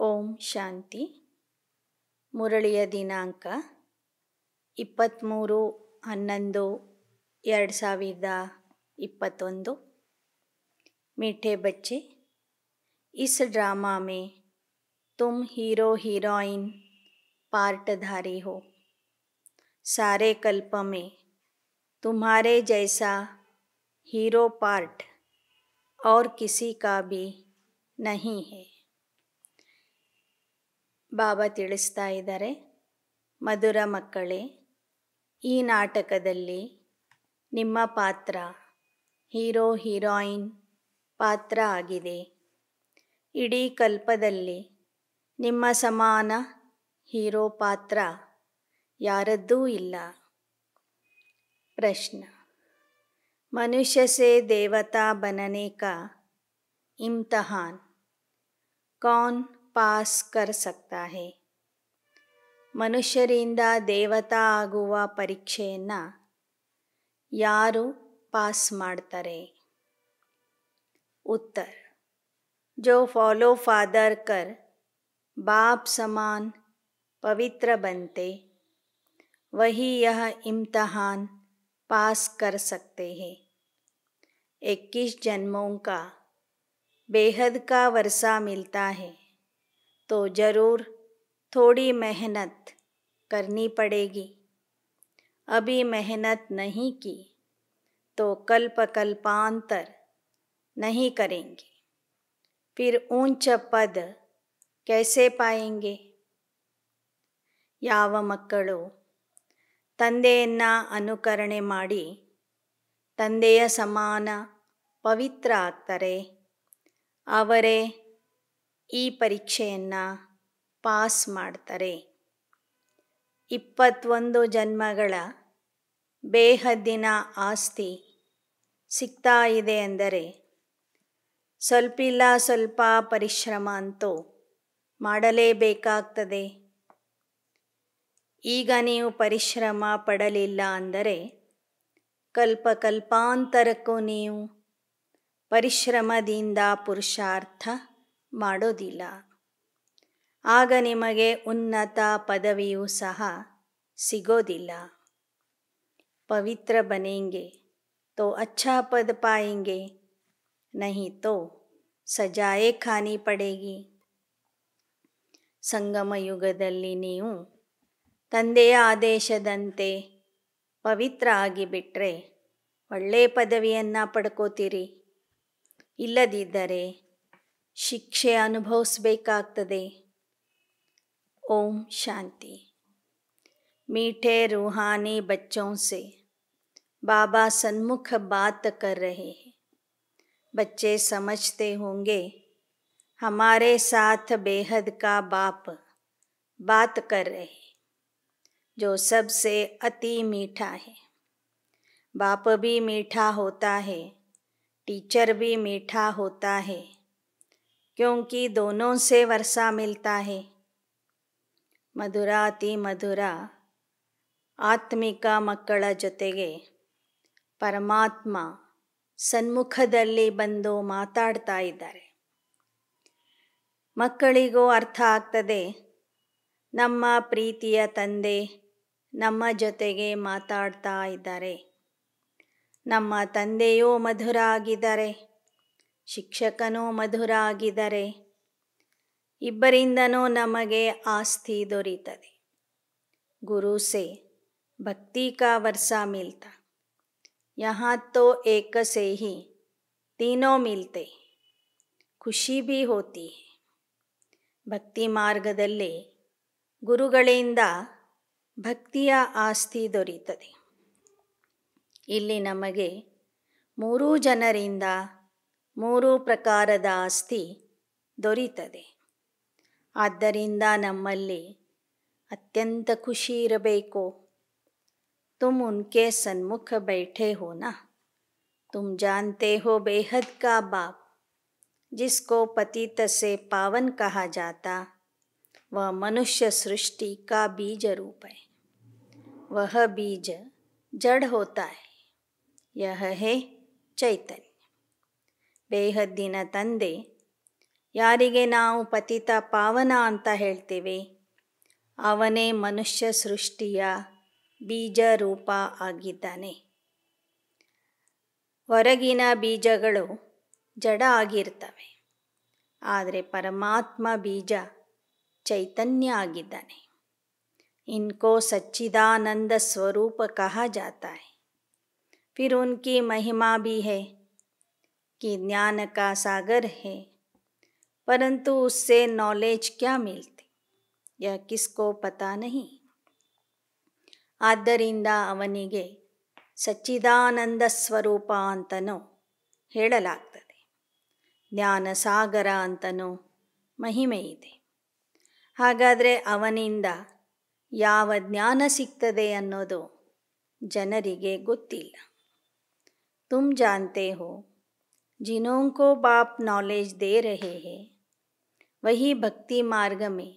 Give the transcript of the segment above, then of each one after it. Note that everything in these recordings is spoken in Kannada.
ಓಂ ಶಾಂತಿ. ಮುರಳಿಯ ದಿನಾಂಕ 23/11/2021। मीठे बच्चे, इस ड्रामा में तुम हीरो हीरोइन पार्टधारी हो। सारे कल्प में तुम्हारे जैसा हीरो पार्ट और किसी का भी नहीं है। ಬಾಬಾ ತಿಳಿಸ್ತಾ ಇದ್ದಾರೆ, ಮಧುರ ಮಕ್ಕಳೇ, ಈ ನಾಟಕದಲ್ಲಿ ನಿಮ್ಮ ಪಾತ್ರ ಹೀರೋ ಹೀರೋಯಿನ್ ಪಾತ್ರ ಆಗಿದೆ. ಇಡೀ ಕಲ್ಪದಲ್ಲಿ ನಿಮ್ಮ ಸಮಾನ ಹೀರೋ ಪಾತ್ರ ಯಾರದ್ದೂ ಇಲ್ಲ. ಪ್ರಶ್ನೆ: मनुष्य से देवता बनने का इम्तिहान कौन ಪಾಸ್ ಕರ್ ಸಕ್ತಾ ಹೇ? ಮನುಷ್ಯರಿಂದ ದೇವತಾ ಆಗುವ ಪರೀಕ್ಷೆಯನ್ನು ಯಾರು ಪಾಸ್ ಮಾಡ್ತಾರೆ? ಉತ್ತರ: जो फॉलो फादर कर बाप समान पवित्र बनते वही यह इम्तिहान पास कर सकते हैं। 21 जन्मों का बेहद का वर्षा मिलता है तो ज़रूर थोड़ी मेहनत करनी पड़ेगी। अभी मेहनत नहीं की तो कल्प कल्पांतर नहीं करेंगे, फिर ऊंच पद कैसे पाएंगे? ಯಾವ ಮಕ್ಕಳು ತಂದೆಯನ್ನು ಅನುಕರಣೆ ಮಾಡಿ ತಂದೆಯ ಸಮಾನ ಪವಿತ್ರ ಆಗ್ತಾರೆ, ಅವರೇ ಈ ಪರೀಕ್ಷೆಯನ್ನು ಪಾಸ್ ಮಾಡ್ತಾರೆ. 21 ಜನ್ಮಗಳ ಬೇಹದ್ದಿನ ಆಸ್ತಿ ಸಿಗ್ತಾ ಇದೆ ಅಂದರೆ ಸ್ವಲ್ಪ ಪರಿಶ್ರಮ ಅಂತೂ ಮಾಡಲೇಬೇಕಾಗ್ತದೆ. ಈಗ ನೀವು ಪರಿಶ್ರಮ ಪಡಲಿಲ್ಲ ಅಂದರೆ ಕಲ್ಪಾಂತರಕ್ಕೂ ನೀವು ಪರಿಶ್ರಮದಿಂದ ಪುರುಷಾರ್ಥ ಮಾಡೋದಿಲ್ಲ. ಆಗ ನಿಮಗೆ ಉನ್ನತ ಪದವಿಯೂ ಸಹ ಸಿಗೋದಿಲ್ಲ. ಪವಿತ್ರ ಬನೆಂಗೆ ತೋ ಅಚ್ಚಾ ಪದ ಪಾಯೆಂಗೆ, ನಹಿ ತೋ ಸಜಾಯೇ ಖಾನಿ ಪಡೇಗಿ. ಸಂಗಮ ಯುಗದಲ್ಲಿ ನೀವು ತಂದೆಯ ಆದೇಶದಂತೆ ಪವಿತ್ರ ಆಗಿಬಿಟ್ರೆ ಒಳ್ಳೆಯ ಪದವಿಯನ್ನು ಪಡ್ಕೋತೀರಿ. ಇಲ್ಲದಿದ್ದರೆ ಶಿಕ್ಷೆ ಅನುಭವಿಸಬೇಕಾಗ್ತದೆ. ಓಂ ಶಾಂತಿ. मीठे रूहानी बच्चों से बाबा सन्मुख बात कर रहे हैं। बच्चे समझते होंगे हमारे साथ बेहद का बाप बात कर रहे हैं, जो सबसे अति मीठा है। बाप भी मीठा होता है, टीचर भी मीठा होता है, क्योंकि दोनों से वर्षा मिलता है। ಮಧುರಾತಿ ಮಧುರ ಆತ್ಮಿಕ ಮಕ್ಕಳ ಜೊತೆಗೆ ಪರಮಾತ್ಮ ಸನ್ಮುಖದಲ್ಲಿ ಬಂದು ಮಾತಾಡ್ತಾ ಇದ್ದಾರೆ. ಮಕ್ಕಳಿಗೂ ಅರ್ಥ ಆಗ್ತದೆ, ನಮ್ಮ ಪ್ರೀತಿಯ ತಂದೆ ನಮ್ಮ ಜೊತೆಗೆ ಮಾತಾಡ್ತಾ ಇದ್ದಾರೆ. ನಮ್ಮ ತಂದೆಯೂ ಮಧುರ ಆಗಿದ್ದಾರೆ, ಶಿಕ್ಷಕನೂ ಮಧುರ ಆಗಿದ್ದಾರೆ. ಇಬ್ಬರಿಂದನೂ ನಮಗೆ ಆಸ್ತಿ ದೊರೀತದೆ. ಗುರು ಸೆ ಭಕ್ತಿ ಕಾ ವರ್ಷಾ ಮಿಲ್ತಾ, ಯಹಾ ತೋ ಏಕ ಸೆ ಹಿ ತೀನೋ ಮಿಲ್ತೆ, ಖುಷಿ ಭಿ ಹೋತಿ ಹೈ. ಭಕ್ತಿ ಮಾರ್ಗದಲ್ಲಿ ಗುರುಗಳಿಂದ ಭಕ್ತಿಯ ಆಸ್ತಿ ದೊರೀತದೆ. ಇಲ್ಲಿ ನಮಗೆ 3 ಜನರಿಂದ 3 ಪ್ರಕಾರದ ಆಸ್ತಿ ದೊರೀತದೆ. ಆದ್ದರಿಂದ ನಮ್ಮಲ್ಲಿ ಅತ್ಯಂತ ಖುಷಿ ಇರಬೇಕು. तुम उनके सन्मुख बैठे हो ना, तुम जानते हो बेहद का बाप जिसको पतित से पावन कहा जाता, वह मनुष्य सृष्टि का बीज रूप है. वह बीज जड़ होता है, यह है चैतन्य. ಬೇಹದ್ದಿನ ತಂದೆ ಯಾರಿಗೆ ನಾವು ಪತಿತ ಪಾವನ ಅಂತ ಹೇಳ್ತೀವಿ, ಅವನೇ ಮನುಷ್ಯ ಸೃಷ್ಟಿಯ ಬೀಜ ರೂಪ ಆಗಿದ್ದಾನೆ. ಹೊರಗಿನ ಬೀಜಗಳು ಜಡ ಆಗಿರ್ತವೆ, ಆದರೆ ಪರಮಾತ್ಮ ಬೀಜ ಚೈತನ್ಯ ಆಗಿದ್ದಾನೆ. इनको सच्चिदानंद स्वरूप कहा जाता है. फिर उनकी महिमा भी है कि ज्ञान का सागर है, परंतु उससे नॉलेज क्या मिलती यह किसको पता नहीं. ಆದ್ದರಿಂದ ಅವನಿಗೆ ಸಚ್ಚಿದಾನಂದ ಸ್ವರೂಪ ಅಂತನೂ ಹೇಳಲಾಗ್ತದೆ, ಜ್ಞಾನ ಸಾಗರ ಅಂತನೂ ಮಹಿಮೆ ಇದೆ. ಹಾಗಾದರೆ ಅವನಿಂದ ಯಾವ ಜ್ಞಾನ ಸಿಗ್ತದೆ ಅನ್ನೋದು ಜನರಿಗೆ ಗೊತ್ತಿಲ್ಲ. ತುಮ್ ಜಾನ್ತೆ ಹೋ जिन्हों को बाप नॉलेज दे रहे हैं वही भक्ति मार्ग में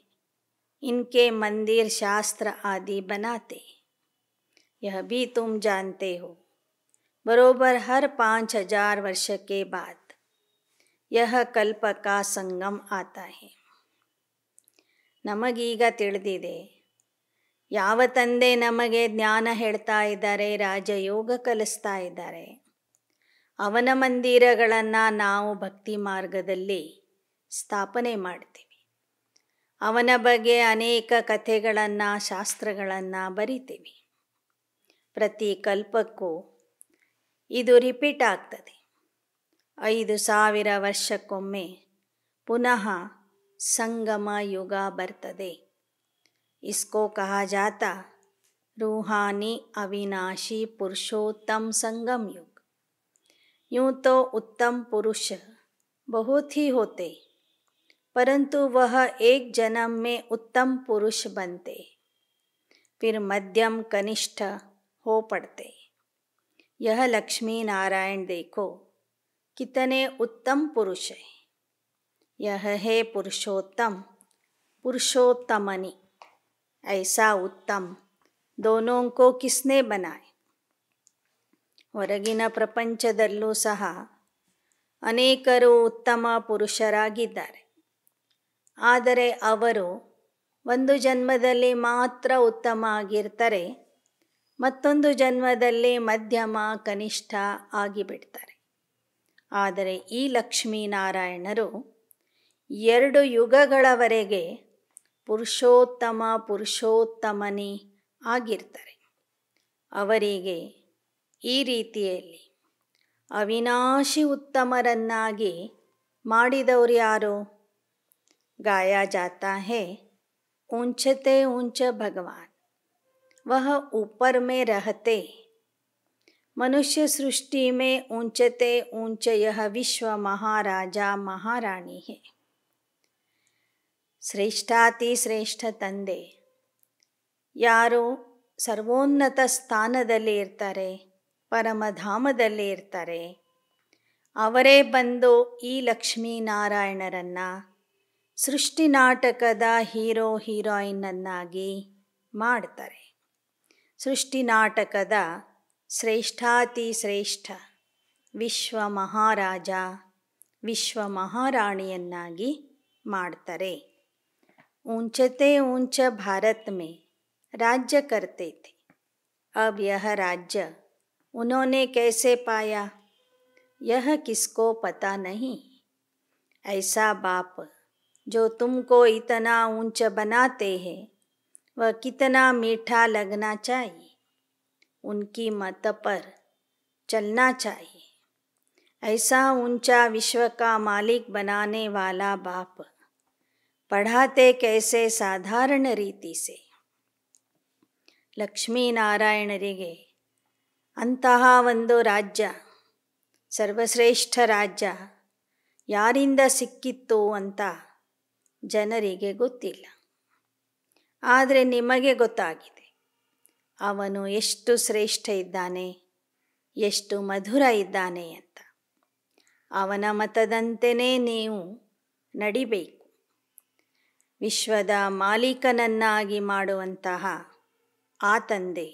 इनके मंदिर शास्त्र आदि बनाते. यह भी तुम जानते हो बरोबर हर 5000 वर्ष के बाद यह कल्प का संगम आता है. ನಮಗೀಗ ತಿಳಿದಿದೆ, ಯಾವ ತಂದೆ ನಮಗೆ ಜ್ಞಾನ ಹೇಳ್ತಾ ಇದ್ದಾರೆ, ರಾಜಯೋಗ ಕಲಿಸ್ತಾ ಇದ್ದಾರೆ, ಅವನ ಮಂದಿರಗಳನ್ನು ನಾವು ಭಕ್ತಿ ಮಾರ್ಗದಲ್ಲಿ ಸ್ಥಾಪನೆ ಮಾಡ್ತೀವಿ. ಅವನ ಬಗ್ಗೆ ಅನೇಕ ಕಥೆಗಳನ್ನು, ಶಾಸ್ತ್ರಗಳನ್ನು ಬರಿತೀವಿ. ಪ್ರತಿ ಕಲ್ಪಕ್ಕೂ ಇದು ರಿಪೀಟ್ ಆಗ್ತದೆ. 5000 ವರ್ಷಕ್ಕೊಮ್ಮೆ ಪುನಃ ಸಂಗಮ ಯುಗ ಬರ್ತದೆ. इसको कहा जाता रूहानी अविनाशी पुरुषोत्तम संगम युग. यूँ तो उत्तम पुरुष बहुत ही होते, परंतु वह एक जन्म में उत्तम पुरुष बनते, फिर मध्यम कनिष्ठ हो पड़ते. यह लक्ष्मी नारायण देखो कितने उत्तम पुरुष है. यह है पुरुषोत्तम पुरुषोत्तमनी. ऐसा उत्तम दोनों को किसने बनाए. ಹೊರಗಿನ ಪ್ರಪಂಚದಲ್ಲೂ ಸಹ ಅನೇಕರು ಉತ್ತಮ ಪುರುಷರಾಗಿದ್ದಾರೆ, ಆದರೆ ಅವರು ಒಂದು ಜನ್ಮದಲ್ಲಿ ಮಾತ್ರ ಉತ್ತಮ ಆಗಿರ್ತಾರೆ, ಮತ್ತೊಂದು ಜನ್ಮದಲ್ಲಿ ಮಧ್ಯಮ ಕನಿಷ್ಠ ಆಗಿಬಿಡ್ತಾರೆ. ಆದರೆ ಈ ಲಕ್ಷ್ಮೀನಾರಾಯಣರು 2 ಯುಗಗಳವರೆಗೆ ಪುರುಷೋತ್ತಮ ಪುರುಷೋತ್ತಮನಿ ಆಗಿರ್ತಾರೆ. ಅವರಿಗೆ ಈ ರೀತಿಯಲ್ಲಿ ಅವಿನಾಶಿ ಉತ್ತಮರನ್ನಾಗಿ ಮಾಡಿದವರು ಯಾರು? ಗಾಯಾ ಜಾತಾ ಹೈ ऊंचते ऊंच भगवान वह ऊपर में रहते. मनुष्य सृष्टि में ऊंचते ऊंच यह विश्व महाराजा महारानी है. ಶ್ರೇಷ್ಠಾತಿ ಶ್ರೇಷ್ಠ ತಂದೆ ಯಾರು ಸರ್ವೋನ್ನತ ಸ್ಥಾನದಲ್ಲಿ ಇರ್ತಾರೆ, ಪರಮಧಾಮದಲ್ಲಿ ಇರ್ತಾರೆ, ಅವರೇ ಬಂದು ಈ ಲಕ್ಷ್ಮೀನಾರಾಯಣರನ್ನು ಸೃಷ್ಟಿ ನಾಟಕದ ಹೀರೋ ಹೀರೋಯಿನ್ನನ್ನಾಗಿ ಮಾಡ್ತಾರೆ. ಸೃಷ್ಟಿ ನಾಟಕದ ಶ್ರೇಷ್ಠಾತಿ ಶ್ರೇಷ್ಠ ವಿಶ್ವ ಮಹಾರಾಜ ವಿಶ್ವ ಮಹಾರಾಣಿಯನ್ನಾಗಿ ಮಾಡ್ತಾರೆ. ऊंचते ऊंच भारत में राज्य करते थे. अब यह राज्य उन्होंने कैसे पाया यह किसको पता नहीं. ऐसा बाप जो तुमको इतना ऊंच बनाते हैं वह कितना मीठा लगना चाहिए. उनकी मत पर चलना चाहिए. ऐसा ऊंचा विश्व का मालिक बनाने वाला बाप पढ़ाते कैसे साधारण ರೀತಿ से. ಲಕ್ಷ್ಮೀನಾರಾಯಣರಿಗೆ ಅಂತಹ ಒಂದು ರಾಜ್ಯ, ಸರ್ವಶ್ರೇಷ್ಠ ರಾಜ್ಯ ಯಾರಿಂದ ಸಿಕ್ಕಿತ್ತು ಅಂತ ಜನರಿಗೆ ಗೊತ್ತಿಲ್ಲ. ಆದರೆ ನಿಮಗೆ ಗೊತ್ತಾಗಿದೆ ಅವನು ಎಷ್ಟು ಶ್ರೇಷ್ಠ ಇದ್ದಾನೆ, ಎಷ್ಟು ಮಧುರ ಇದ್ದಾನೆ ಅಂತ. ಅವನ ಮತದಂತೆಯೇ ನೀವು ನಡಿಬೇಕು. ವಿಶ್ವದ ಮಾಲೀಕನನ್ನಾಗಿ ಮಾಡುವಂತಹ ಆ ತಂದೆ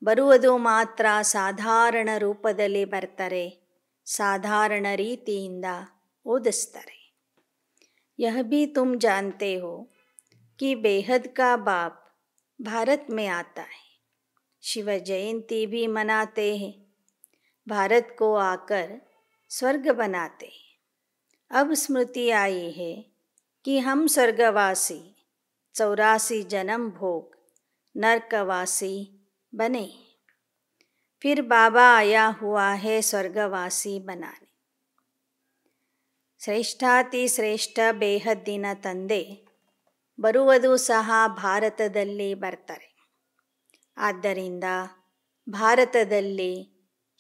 ಬರುವುದು ಮಾತ್ರ ಸಾಧಾರಣ ರೂಪದಲ್ಲಿ ಬರ್ತಾರೆ, ಸಾಧಾರಣ ರೀತಿಯಿಂದ ಓದಿಸ್ತಾರೆ. यह भी तुम जानते हो कि बेहद का बाप भारत में आता है। शिव जयंती भी मनाते हैं, भारत को आकर स्वर्ग बनाते हैं। अब स्मृति आई है कि हम स्वर्गवासी 84 जन्म भोग नरकवासी बने, फिर बाबा आया हुआ है स्वर्गवासी बनाने। ಶ್ರೇಷ್ಠಾತಿ ಶ್ರೇಷ್ಠ ಬೇಹದ್ದಿನ ತಂದೆ ಬರುವುದು ಸಹ ಭಾರತದಲ್ಲಿ ಬರ್ತಾರೆ. ಆದ್ದರಿಂದ ಭಾರತದಲ್ಲಿ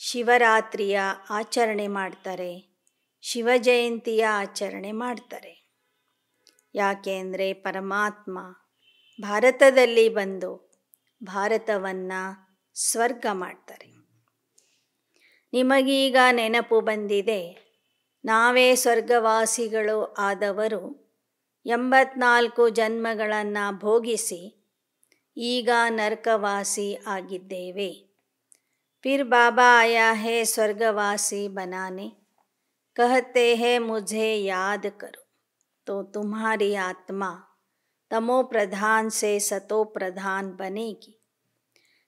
ಶಿವರಾತ್ರಿಯ ಆಚರಣೆ ಮಾಡ್ತಾರೆ, ಶಿವಜಯಂತಿಯ ಆಚರಣೆ ಮಾಡ್ತಾರೆ. ಯಾಕೆಂದರೆ ಪರಮಾತ್ಮ ಭಾರತದಲ್ಲಿ ಬಂದು ಭಾರತವನ್ನು ಸ್ವರ್ಗ ಮಾಡ್ತಾರೆ. ನಿಮಗೀಗ ನೆನಪು ಬಂದಿದೆ, ನಾವೇ ಸ್ವರ್ಗವಾಸಿಗಳು ಆದವರು 84 ಜನ್ಮಗಳನ್ನು ಭೋಗಿಸಿ ಈಗ ನರಕವಾಸಿ ಆಗಿದ್ದೇವೆ. फिर बाबा आया है स्वर्गवासी बनाने, कहते हैं मुझे याद करो, तो तुम्हारी आत्मा तमो प्रधान से सतो प्रधान बनेगी.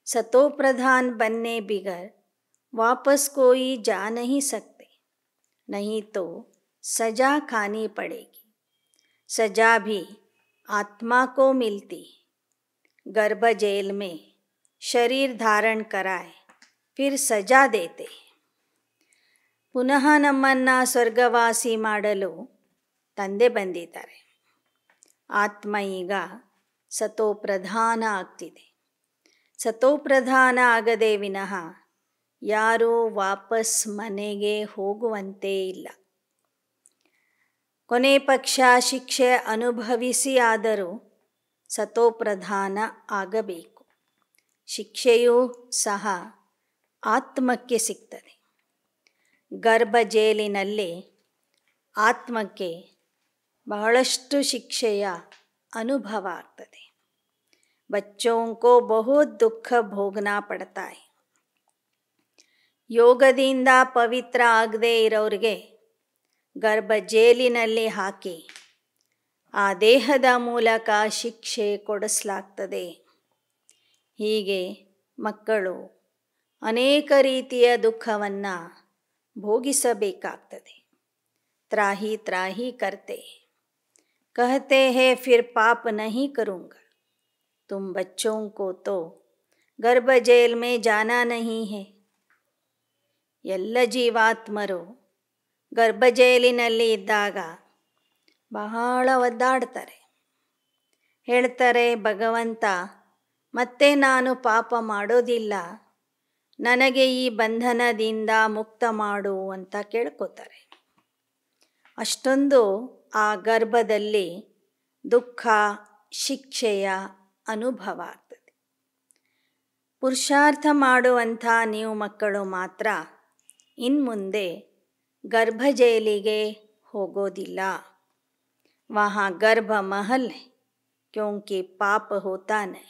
सतो प्रधान बनने बिगर वापस कोई जा नहीं सकते, नहीं तो सजा खानी पड़ेगी. सजा भी आत्मा को मिलती है. गर्भ जेल में शरीर धारण कराए फिर सजा देते. ಪುನಃ ನಮ್ಮನ್ನು ಸ್ವರ್ಗವಾಸಿ ಮಾಡಲು ತಂದೆ ಬಂದಿದ್ದಾರೆ. ಆತ್ಮ ಈಗ ಸತೋಪ್ರಧಾನ ಆಗ್ತಿದೆ. ಸತೋಪ್ರಧಾನ ಆಗದೆ ವಿನಃ ಯಾರೂ ವಾಪಸ್ ಮನೆಗೆ ಹೋಗುವಂತೆ ಇಲ್ಲ. ಕೊನೆ ಪಕ್ಷ ಶಿಕ್ಷೆ ಅನುಭವಿಸಿ ಆದರೂ ಸತೋಪ್ರಧಾನ ಆಗಬೇಕು. ಶಿಕ್ಷೆಯೂ ಸಹ ಆತ್ಮಕ್ಕೆ ಸಿಗ್ತದೆ. ಗರ್ಭ ಜೇಲಿನಲ್ಲಿ ಆತ್ಮಕ್ಕೆ ಬಹಳಷ್ಟು ಶಿಕ್ಷೆಯ ಅನುಭವ ಆಗ್ತದೆ. ಬಚ್ಚೋं को बहुत दुख भोगना पड़ता है. ಯೋಗದಿಂದ ಪವಿತ್ರ ಆಗದೆ ಇರೋರಿಗೆ ಗರ್ಭ ಜೇಲಿನಲ್ಲಿ ಹಾಕಿ ಆ ದೇಹದ ಮೂಲಕ ಶಿಕ್ಷೆ ಕೊಡಿಸಲಾಗ್ತದೆ. ಹೀಗೆ ಮಕ್ಕಳು ಅನೇಕ ರೀತಿಯ ದುಃಖವನ್ನು ಭೋಗಿಸಬೇಕಾಗ್ತದೆ. त्राही त्राही करते, कहते हैं फिर पाप नहीं करूँगा. तुम बच्चों को तो गर्भ जेल में जाना नहीं है. ಎಲ್ಲ ಜೀವಾತ್ಮರು ಗರ್ಭ ಜೈಲಿನಲ್ಲಿ ಇದ್ದಾಗ ಬಹಳ ಒದ್ದಾಡ್ತಾರೆ. ಹೇಳ್ತಾರೆ, ಭಗವಂತ ಮತ್ತೆ ನಾನು ಪಾಪ ಮಾಡೋದಿಲ್ಲ, ನನಗೆ ಈ ಬಂಧನದಿಂದ ಮುಕ್ತ ಮಾಡು ಅಂತ ಕೇಳ್ಕೋತಾರೆ. ಅಷ್ಟೊಂದು ಆ ಗರ್ಭದಲ್ಲಿ ದುಃಖ ಶಿಕ್ಷೆಯ ಅನುಭವ ಆಗ್ತದೆ. ಪುರುಷಾರ್ಥ ಮಾಡುವಂಥ ನೀವು ಮಕ್ಕಳು ಮಾತ್ರ ಇನ್ಮುಂದೆ ಗರ್ಭ ಜೈಲಿಗೆ ಹೋಗೋದಿಲ್ಲ. ವಹಾ ಗರ್ಭ ಮಹಲ್ ಹೈ, ಕ್ಯೋಂಕಿ ಪಾಪ ಹೋತಾ ನೈ.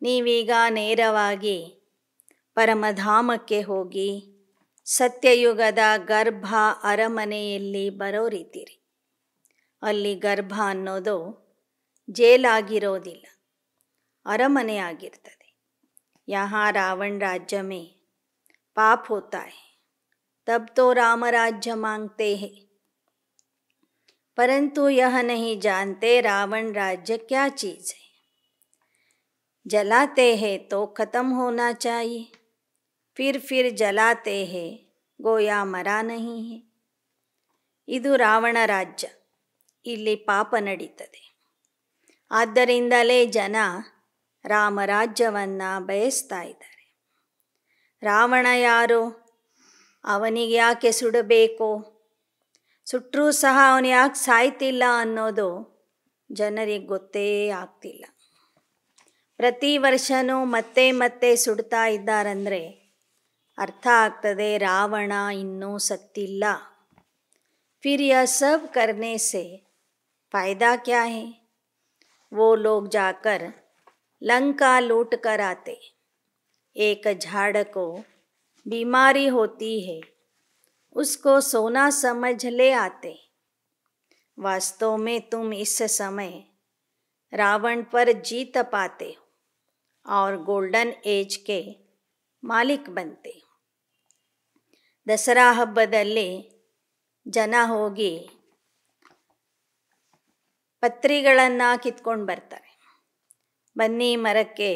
ನೀವೀಗ ನೇರವಾಗಿ ಪರಮಧಾಮಕ್ಕೆ ಹೋಗಿ ಸತ್ಯಯುಗದ ಗರ್ಭ ಅರಮನೆಯಲ್ಲಿ ಬರೋರಿದ್ದೀರಿ. ಅಲ್ಲಿ ಗರ್ಭ ಅನ್ನೋದು ಜೇಲಾಗಿರೋದಿಲ್ಲ, ಅರಮನೆ ಆಗಿರ್ತದೆ. यहाँ रावण राज्य में पाप होता है, तब तो राम राज्य मांगते हैं, परंतु यह नहीं जानते रावण राज्य क्या चीज़ है. जलाते हैं तो ख़त्म होना चाहिए, फिर जलाते हैं गोया मरा नहीं है. ಇದು ರಾವಣ ರಾಜ್ಯ, ಇಲ್ಲಿ ಪಾಪ ನಡೀತದೆ. ಆದ್ದರಿಂದಲೇ ಜನ ರಾಮರಾಜ್ಯವನ್ನು ಬಯಸ್ತಾ ಇದ್ದಾರೆ. ರಾವಣ ಯಾರು, ಅವನಿಗೆ ಯಾಕೆ ಸುಡಬೇಕು, ಸುಟ್ಟರೂ ಸಹ ಅವನು ಯಾಕೆ ಸಾಯ್ತಿಲ್ಲ ಅನ್ನೋದು ಜನರಿಗೆ ಗೊತ್ತೇ ಆಗ್ತಿಲ್ಲ. ಪ್ರತಿ ವರ್ಷವೂ ಮತ್ತೆ ಮತ್ತೆ ಸುಡ್ತಾ ಇದ್ದಾರಂದರೆ ಅರ್ಥ ಆಗ್ತದೆ ರಾವಣ ಇನ್ನೂ ಸತ್ತಿಲ್ಲ. फिर यह सब करने से फ़ायदा क्या है. वो लोग जाकर लंका लूट कर आते. एक झाड़ को बीमारी होती है, उसको सोना समझ ले आते. वास्तव में तुम इस समय रावण पर जीत पाते हो और गोल्डन ಏಜ್ के ಮಾಲೀಕ್ बनते हो. ದಸರಾ ಹಬ್ಬದಲ್ಲಿ ಜನ ಹೋಗಿ ಪತ್ರಿಗಳನ್ನು ಕಿತ್ಕೊಂಡು ಬರ್ತಾರೆ. ಬನ್ನಿ ಮರಕ್ಕೆ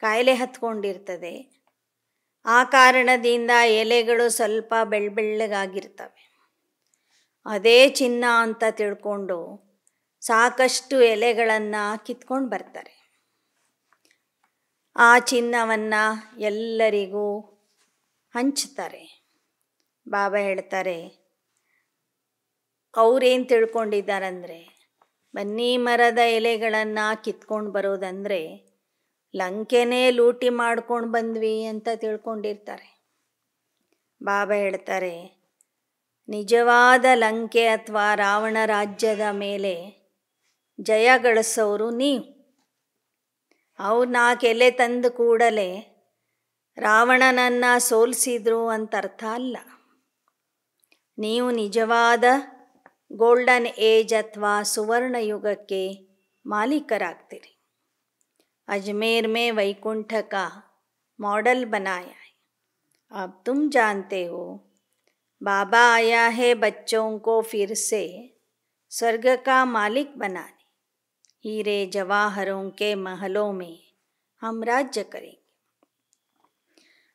ಕಾಯಿಲೆ ಹತ್ಕೊಂಡಿರ್ತದೆ. ಆ ಕಾರಣದಿಂದ ಎಲೆಗಳು ಸ್ವಲ್ಪ ಬೆಳ್ಳಗಾಗಿರ್ತವೆ. ಅದೇ ಚಿನ್ನ ಅಂತ ತಿಳ್ಕೊಂಡು ಸಾಕಷ್ಟು ಎಲೆಗಳನ್ನು ಕಿತ್ಕೊಂಡು ಬರ್ತಾರೆ. ಆ ಚಿನ್ನವನ್ನು ಎಲ್ಲರಿಗೂ ಹಂಚ್ತಾರೆ. ಬಾಬಾ ಹೇಳ್ತಾರೆ, ಅವ್ರೇನು ತಿಳ್ಕೊಂಡಿದ್ದಾರಂದರೆ, ಬನ್ನಿ ಮರದ ಎಲೆಗಳನ್ನು ಕಿತ್ಕೊಂಡು ಬರೋದಂದರೆ ಲಂಕೆನೇ ಲೂಟಿ ಮಾಡ್ಕೊಂಡು ಬಂದ್ವಿ ಅಂತ ತಿಳ್ಕೊಂಡಿರ್ತಾರೆ. ಬಾಬಾ ಹೇಳ್ತಾರೆ, ನಿಜವಾದ ಲಂಕೆ ಅಥವಾ ರಾವಣ ರಾಜ್ಯದ ಮೇಲೆ ಜಯ ಗಳಿಸೋರು ನೀವು. ಅವ್ರು 4 ಎಲೆ ತಂದು ಕೂಡಲೇ ರಾವಣನನ್ನು ಸೋಲಿಸಿದ್ರು ಅಂತ ಅರ್ಥ ಅಲ್ಲ. ನೀವು ನಿಜವಾದ ಗೋಲ್ಡನ್ ಏಜ್ ಅಥವಾ ಸುವರ್ಣ ಯುಗಕ್ಕೆ ಮಾಲೀಕರಾಗ್ತೀರಿ. अजमेर में वैकुंठ का मॉडल बनाया है. अब तुम जानते हो बाबा आया है बच्चों को फिर से स्वर्ग का मालिक बनाने. हीरे जवाहरों के महलों में हम राज्य करेंगे.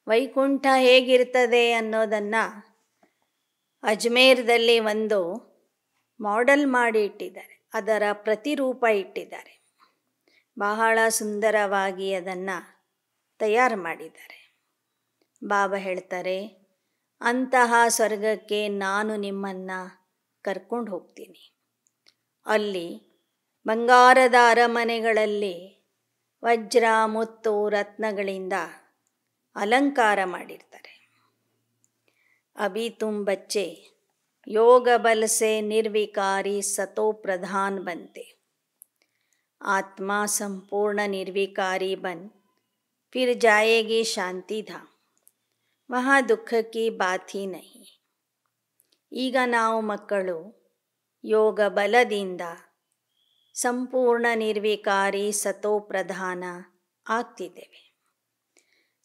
ವೈಕುಂಠ ಹೇಗಿರ್ತದೆ ಅನ್ನೋದನ್ನು ಅಜ್ಮೇರ್ದಲ್ಲಿ ಒಂದು ಮಾಡೆಲ್ ಮಾಡಿ ಇಟ್ಟಿದ್ದಾರೆ. ಅದರ ಪ್ರತಿರೂಪ ಇಟ್ಟಿದ್ದಾರೆ. ಬಹಳ ಸುಂದರವಾಗಿ ಅದನ್ನು ತಯಾರು ಮಾಡಿದ್ದಾರೆ. ಬಾಬಾ ಹೇಳ್ತಾರೆ, ಅಂತಹ ಸ್ವರ್ಗಕ್ಕೆ ನಾನು ನಿಮ್ಮನ್ನು ಕರ್ಕೊಂಡು ಹೋಗ್ತೀನಿ. ಅಲ್ಲಿ ಬಂಗಾರದ ಅರಮನೆಗಳಲ್ಲಿ ವಜ್ರ ಮುತ್ತು ರತ್ನಗಳಿಂದ ಅಲಂಕಾರ ಮಾಡಿರ್ತಾರೆ. ಅಭಿ ತುಮ್ ಬಚ್ಚೆ ಯೋಗ ಬಲ ಸೆ ನಿರ್ವಿಕಾರಿ ಸತೋ ಪ್ರಧಾನ್ बनते. आत्मा संपूर्ण निर्विकारी बन फिर जाएगी शांति धाम. वहाँ दुख की बात ही नहीं. ಈಗ ನಾವು ಮಕ್ಕಳು ಯೋಗ ಬಲದಿಂದ ಸಂಪೂರ್ಣ ನಿರ್ವಿಕಾರಿ ಸತೋ ಪ್ರಧಾನ ಆಗ್ತಿದ್ದೇವೆ.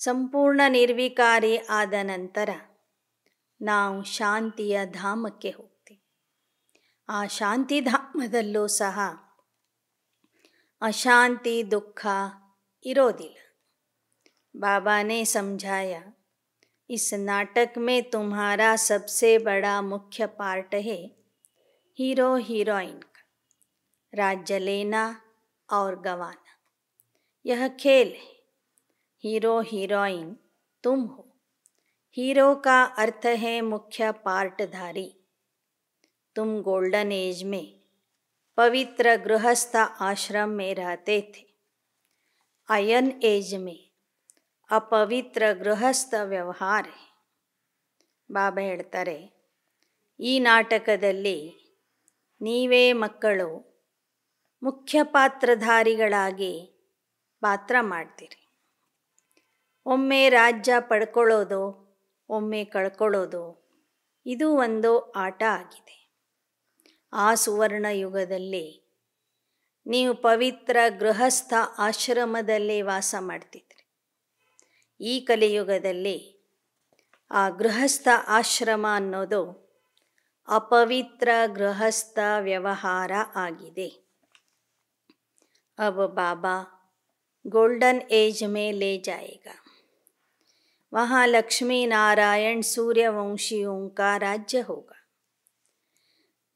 ಸಂಪೂರ್ಣ ನಿರ್ವಿಕಾರಿ ಆದ ನಂತರ ನಾವು ಶಾಂತಿಯ ಧಾಮಕ್ಕೆ ಹೋಗ್ತೀವಿ. ಆ ಶಾಂತಿಧಾಮದಲ್ಲೂ ಸಹ अशांति दुख इरोदिल. बाबा ने समझाया, इस नाटक में तुम्हारा सबसे बड़ा मुख्य पार्ट है हीरो हीरोइन का. राज्य लेना और गंवाना यह खेल है. हीरो हीरोइन तुम हो. हीरो का अर्थ है मुख्य पार्टधारी. तुम गोल्डन एज में पवित्र गृहस्थ आश्रम में रहते थे. आयन एज में अपवित्र गृहस्ಥ ವ್ಯವಹಾರ. ಬಾಬಾ ಹೇಳ್ತಾರೆ, ಈ ನಾಟಕದಲ್ಲಿ ನೀವೇ ಮಕ್ಕಳು ಮುಖ್ಯ ಪಾತ್ರಧಾರಿಗಳಾಗಿ ಪಾತ್ರ ಮಾಡ್ತೀರಿ. ಒಮ್ಮೆ ರಾಜ್ಯ ಪಡ್ಕೊಳ್ಳೋದು, ಒಮ್ಮೆ ಕಳ್ಕೊಳ್ಳೋದು, ಇದು ಒಂದು ಆಟ ಆಗಿದೆ. ಆ ಸುವರ್ಣ ಯುಗದಲ್ಲಿ ನೀವು ಪವಿತ್ರ ಗೃಹಸ್ಥ ಆಶ್ರಮದಲ್ಲಿ ವಾಸ ಮಾಡ್ತಿದ್ರಿ. ಈ ಕಲಿಯುಗದಲ್ಲಿ ಆ ಗೃಹಸ್ಥ ಆಶ್ರಮ ಅನ್ನೋದು ಅಪವಿತ್ರ ಗೃಹಸ್ಥ ವ್ಯವಹಾರ ಆಗಿದೆ. अब बाबा गोल्डन एज में ले जाएगा. वहाँ लक्ष्मी नारायण सूर्यवंशियों का राज्य होगा.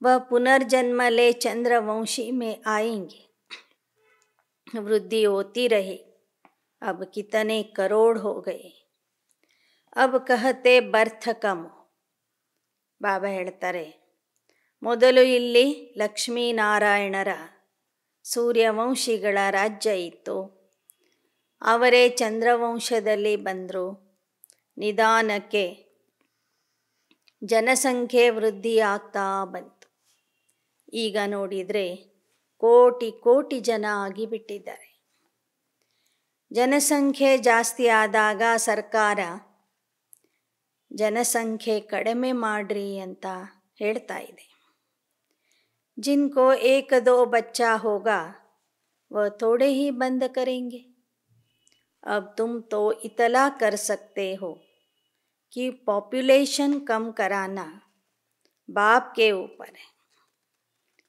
वह पुनर्जन्म ले चंद्रवंशी में आएंगे. वृद्धि होती रहे. अब कितने करोड़ हो गए. अब कहते बर्थ कम हो. ಬಾಬಾ ಹೇಳ್ತಾರೆ, ಮೊದಲು ಇಲ್ಲಿ ಲಕ್ಷ್ಮೀನಾರಾಯಣರ ಸೂರ್ಯವಂಶಿಗಳ ರಾಜ್ಯ ಇತ್ತು. ಅವರೇ ಚಂದ್ರವಂಶದಲ್ಲಿ ಬಂದರು. ನಿಧಾನಕ್ಕೆ ಜನಸಂಖ್ಯೆ ವೃದ್ಧಿ ಆಗ್ತಾ ಬಂತು. ಈಗ ನೋಡಿದರೆ ಕೋಟಿ ಕೋಟಿ ಜನ ಆಗಿಬಿಟ್ಟಿದ್ದಾರೆ. ಜನಸಂಖ್ಯೆ ಜಾಸ್ತಿ ಆದಾಗ ಸರ್ಕಾರ ಜನಸಂಖ್ಯೆ ಕಡಿಮೆ ಮಾಡ್ರಿ ಅಂತ ಹೇಳ್ತಾ ಇದೆ. जिनको 1-2 बच्चा होगा वह थोड़े ही बंद करेंगे। अब तुम तो इतला कर सकते हो कि ಪಾಪ್ಯುಲೇಷನ್ ಕಮ್ कराना ಬಾಪ್ ಕೆ ऊपर है।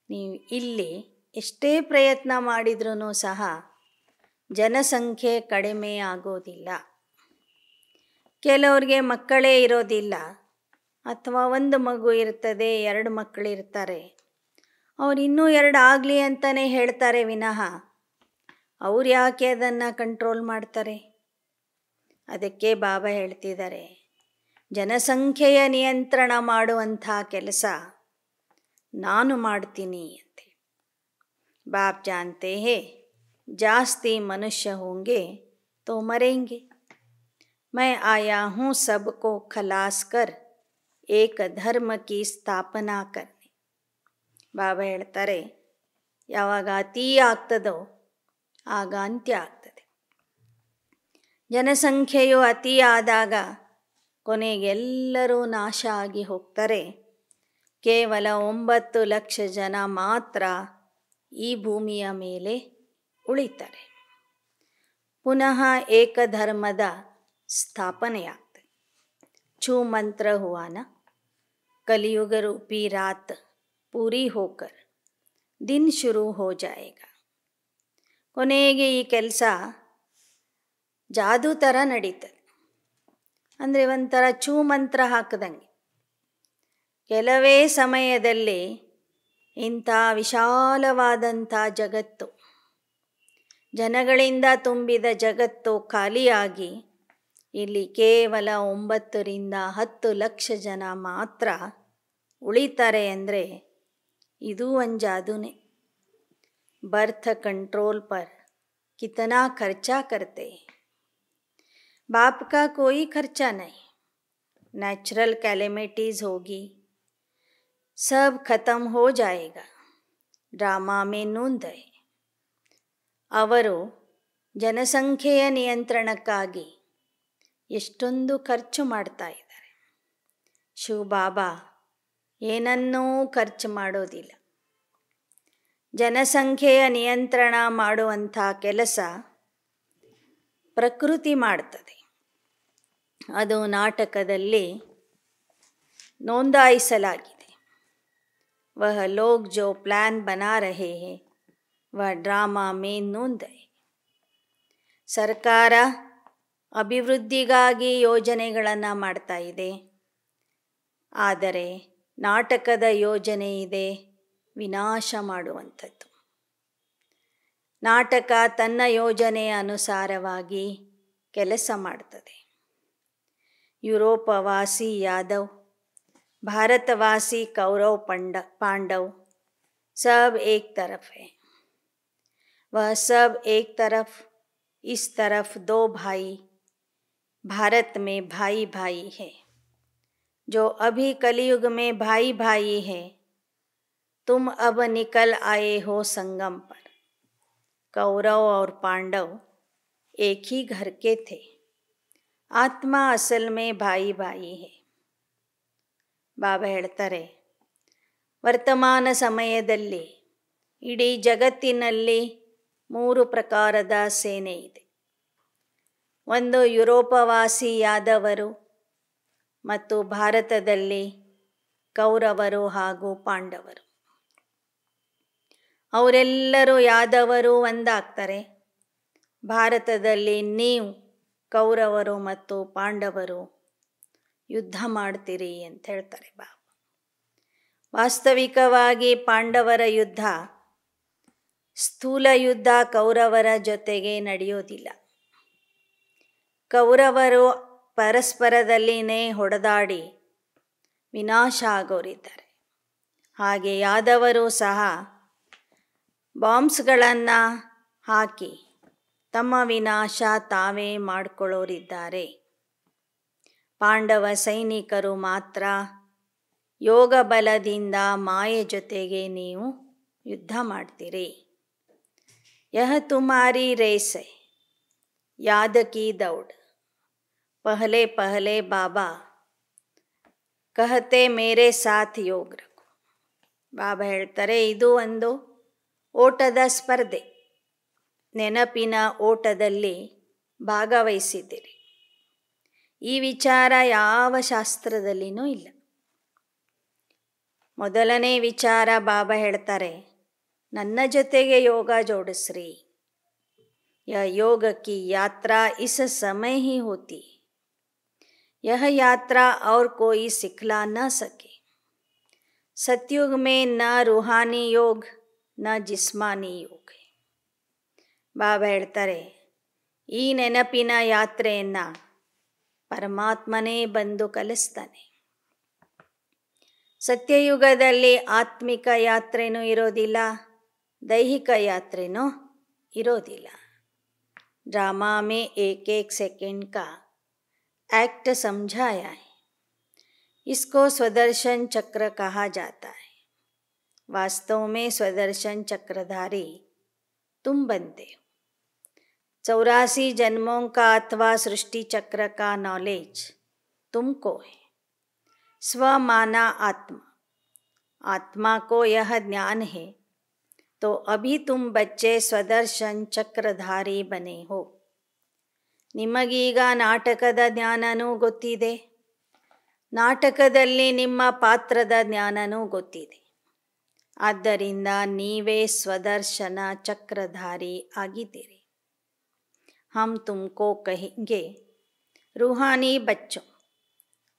ನೀವು ಇಲ್ಲಿ ಎಷ್ಟೇ ಪ್ರಯತ್ನ ಮಾಡಿದ್ರೂ ಸಹ ಜನಸಂಖ್ಯೆ ಕಡಿಮೆ ಆಗೋದಿಲ್ಲ. ಕೆಲವ್ರಿಗೆ ಮಕ್ಕಳೇ ಇರೋದಿಲ್ಲ, ಅಥವಾ ಒಂದು ಮಗು ಇರ್ತದೆ, 2 ಮಕ್ಕಳಿರ್ತಾರೆ. ಅವ್ರು ಇನ್ನೂ 2 ಆಗಲಿ ಅಂತಲೇ ಹೇಳ್ತಾರೆ ವಿನಃ ಅವ್ರು ಯಾಕೆ ಅದನ್ನು ಕಂಟ್ರೋಲ್ ಮಾಡ್ತಾರೆ? ಅದಕ್ಕೆ ಬಾಬಾ ಹೇಳ್ತಿದ್ದಾರೆ, ಜನಸಂಖ್ಯೆಯ ನಿಯಂತ್ರಣ ಮಾಡುವಂಥ ಕೆಲಸ ನಾನು ಮಾಡ್ತೀನಿ ಅಂತೆ. ಬಾಪ್ ಜಾನ್ತೆ ಹೇ ಜಾಸ್ತಿ ಮನುಷ್ಯ ಹೋಂಗೆ ತೋ ಮರೆಂಗೆ, मैं आया हूँ सबको खलास कर एक धर्म की ಸ್ಥಾಪನಾ करने. ಬಾಬಾ ಹೇಳ್ತಾರೆ, ಯಾವಾಗ ಅತಿ ಆಗ್ತದೋ ಆಗ ಅಂತ್ಯ ಆಗ್ತದೆ. ಜನಸಂಖ್ಯೆಯು ಅತಿ ಆದಾಗ ಕೊನೆಗೆಲ್ಲರೂ ನಾಶ ಆಗಿ ಹೋಗ್ತಾರೆ. ಕೇವಲ 9 ಲಕ್ಷ ಜನ ಮಾತ್ರ ಈ ಭೂಮಿಯ ಮೇಲೆ ಉಳಿತಾರೆ. ಪುನಃ ಏಕಧರ್ಮದ ಸ್ಥಾಪನೆಯಾಗ್ತದೆ. छू मंत्र हुआ ना, कलयुग रूपी रात पूरी होकर दिन शुरू हो जाएगा. ಕೊನೆಗೆ ಈ ಕೆಲಸ ಜಾದೂ ಥರ ನಡೀತದೆ. ಅಂದರೆ ಒಂಥರ ಛೂ ಮಂತ್ರ ಹಾಕಿದಂಗೆ. ಕೆಲವೇ ಸಮಯದಲ್ಲಿ ಇಂಥ ವಿಶಾಲವಾದಂಥ ಜಗತ್ತು, ಜನಗಳಿಂದ ತುಂಬಿದ ಜಗತ್ತು ಖಾಲಿಯಾಗಿ ಇಲ್ಲಿ ಕೇವಲ 9-10 ಲಕ್ಷ ಜನ ಮಾತ್ರ ಉಳಿತಾರೆ ಅಂದರೆ ಇದು ಒಂದು ಜಾದೂನೇ. ಬರ್ತ್ कंट्रोल पर कितना खर्चा करते हैं? बाप का कोई खर्चा नहीं. नेचुरल कैलेमिटीज़ होगी, सब खत्म हो जाएगा. ಡ್ರಾಮಾ में नूंद है. ಅವರು ಜನಸಂಖ್ಯೆಯ ನಿಯಂತ್ರಣಕ್ಕಾಗಿ ಎಷ್ಟೊಂದು ಖರ್ಚು ಮಾಡ್ತಾ ಇದ್ದಾರೆ. ಶಿವಬಾಬಾ ಏನನ್ನೂ ಖರ್ಚು ಮಾಡೋದಿಲ್ಲ. ಜನಸಂಖ್ಯೆಯ ನಿಯಂತ್ರಣ ಮಾಡುವಂಥ ಕೆಲಸ ಪ್ರಕೃತಿ ಮಾಡ್ತದೆ. ಅದು ನಾಟಕದಲ್ಲಿ ನೋಂದಾಯಿಸಲಾಗಿದೆ. ವಹ ಲೋಗ್ ಜೋ ಪ್ಲಾನ್ ಬನಾ ರಹೆ ಹೈ ವಹ ಡ್ರಾಮಾ ಮೇ ನೂಂದ್ ಹೈ. ಸರ್ಕಾರ ಅಭಿವೃದ್ಧಿಗಾಗಿ ಯೋಜನೆಗಳನ್ನು ಮಾಡ್ತಾ ಇದೆ, ಆದರೆ ನಾಟಕದ ಯೋಜನೆ ಇದೆ ವಿನಾಶ ಮಾಡುವಂಥದ್ದು. ನಾಟಕ ತನ್ನ ಯೋಜನೆಯ ಅನುಸಾರವಾಗಿ ಕೆಲಸ ಮಾಡ್ತದೆ. ಯುರೋಪವಾಸಿ ಯಾದವ್, ಭಾರತವಾಸಿ ಕೌರವ್ पांडव सब एक तरफ है. वह सब एक तरफ, इस तरफ 2 भाई. भारत में भाई भाई है. जो अभी कलयुग में भाई भाई है, तुम अब निकल आए हो संगम पर. कौरव और पांडव एक ही घर के थे. आत्मा असल में भाई भाई है. ಬಾಬಾ ಹೇಳ್ತಾರೆ, ವರ್ತಮಾನ ಸಮಯದಲ್ಲಿ ಇಡೀ ಜಗತ್ತಿನಲ್ಲಿ 3 ಪ್ರಕಾರದ ಸೇನೆ ಇದೆ. ಒಂದು ಯುರೋಪವಾಸಿ ಯಾದವರು, ಮತ್ತು ಭಾರತದಲ್ಲಿ ಕೌರವರು ಹಾಗೂ ಪಾಂಡವರು. ಅವರೆಲ್ಲರೂ ಯಾದವರು ಒಂದಾಗ್ತಾರೆ. ಭಾರತದಲ್ಲಿ ನೀವು ಕೌರವರು ಮತ್ತು ಪಾಂಡವರು ಯುದ್ಧ ಮಾಡ್ತೀರಿ ಅಂತ ಹೇಳ್ತಾರೆ ಬಾಬಾ. ವಾಸ್ತವಿಕವಾಗಿ ಪಾಂಡವರ ಯುದ್ಧ, ಸ್ಥೂಲ ಯುದ್ಧ ಕೌರವರ ಜೊತೆಗೆ ನಡೆಯೋದಿಲ್ಲ. ಕೌರವರು ಪರಸ್ಪರದಲ್ಲಿನೇ ಹೊಡೆದಾಡಿ ವಿನಾಶ ಆಗೋರಿದ್ದಾರೆ. ಹಾಗೆ ಯಾದವರು ಸಹ ಬಾಂಬ್ಸ್ಗಳನ್ನು ಹಾಕಿ ತಮ್ಮ ವಿನಾಶ ತಾವೇ ಮಾಡಿಕೊಳ್ಳೋರಿದ್ದಾರೆ. ಪಾಂಡವ ಸೈನಿಕರು ಮಾತ್ರ ಯೋಗ ಬಲದಿಂದ ಮಾಯೆ ಜೊತೆಗೆ ನೀವು ಯುದ್ಧ ಮಾಡ್ತೀರಿ. ಯಹ ತುಮಾರಿ ರೇಸ್ ಹೈ, ಯಾದ ಕಿ ದೌಡ್. ಪಹಲೆ ಪಹಲೆ ಬಾಬಾ ಕಹತೆ ಮೇರೆ ಸಾಥ್ ಯೋಗ ರಖೋ. ಬಾಬಾ ಹೇಳ್ತಾರೆ, ಇದು ಒಂದು ಓಟದ ಸ್ಪರ್ಧೆ. ನೆನಪಿನ ಓಟದಲ್ಲಿ ಭಾಗವಹಿಸಿದ್ದೀರಿ. ಈ ವಿಚಾರ ಯಾವ ಶಾಸ್ತ್ರದಲ್ಲಿನೂ ಇಲ್ಲ. ಮೊದಲನೇ ವಿಚಾರ ಬಾಬಾ ಹೇಳ್ತಾರೆ, ನನ್ನ ಜೊತೆಗೆ ಯೋಗ ಜೋಡಿಸ್ರಿ. यह योग की यात्रा इस समय ही होती है. यह यात्रा और कोई सिखला न सके. सतयुग में न रूहानी योग न जिस्मानी योग है. ಬಾಬಾ ಹೇಳ್ತಾರೆ, ಈ ನೆನಪಿನ ಯಾತ್ರೆಯನ್ನು ಪರಮಾತ್ಮನೇ ಬಂದು ಕಲಿಸ್ತಾನೆ. ಸತ್ಯಯುಗದಲ್ಲಿ ಆತ್ಮಿಕ ಯಾತ್ರೆನೂ ಇರೋದಿಲ್ಲ, ದೈಹಿಕ ಯಾತ್ರೆನೂ ಇರೋದಿಲ್ಲ. ड्रामा में एक एक सेकंड का एक्ट समझाया है. इसको स्वदर्शन चक्र कहा जाता है. वास्तव में स्वदर्शन चक्रधारी तुम बनते हो. 84 जन्मों का अथवा सृष्टि चक्र का नॉलेज तुमको है. स्वमाना आत्मा, आत्मा को यह ज्ञान है, तो अभी तुम बच्चे ಸ್ವದರ್ಶನ್ ಚಕ್ರಧಾರಿ ಬನೆ ಹೋ. ನಿಮಗೀಗ ನಾಟಕದ ಜ್ಞಾನನೂ ಗೊತ್ತಿದೆ, ನಾಟಕದಲ್ಲಿ ನಿಮ್ಮ ಪಾತ್ರದ ಜ್ಞಾನನೂ ಗೊತ್ತಿದೆ. ಆದ್ದರಿಂದ ನೀವೇ ಸ್ವದರ್ಶನ ಚಕ್ರಧಾರಿ ಆಗಿದ್ದೀರಿ. ಹಮ್ ತುಮಕೋ ಕಹೆಂಗೆ ರೂಹಾನಿ ಬಚ್ಚೋ,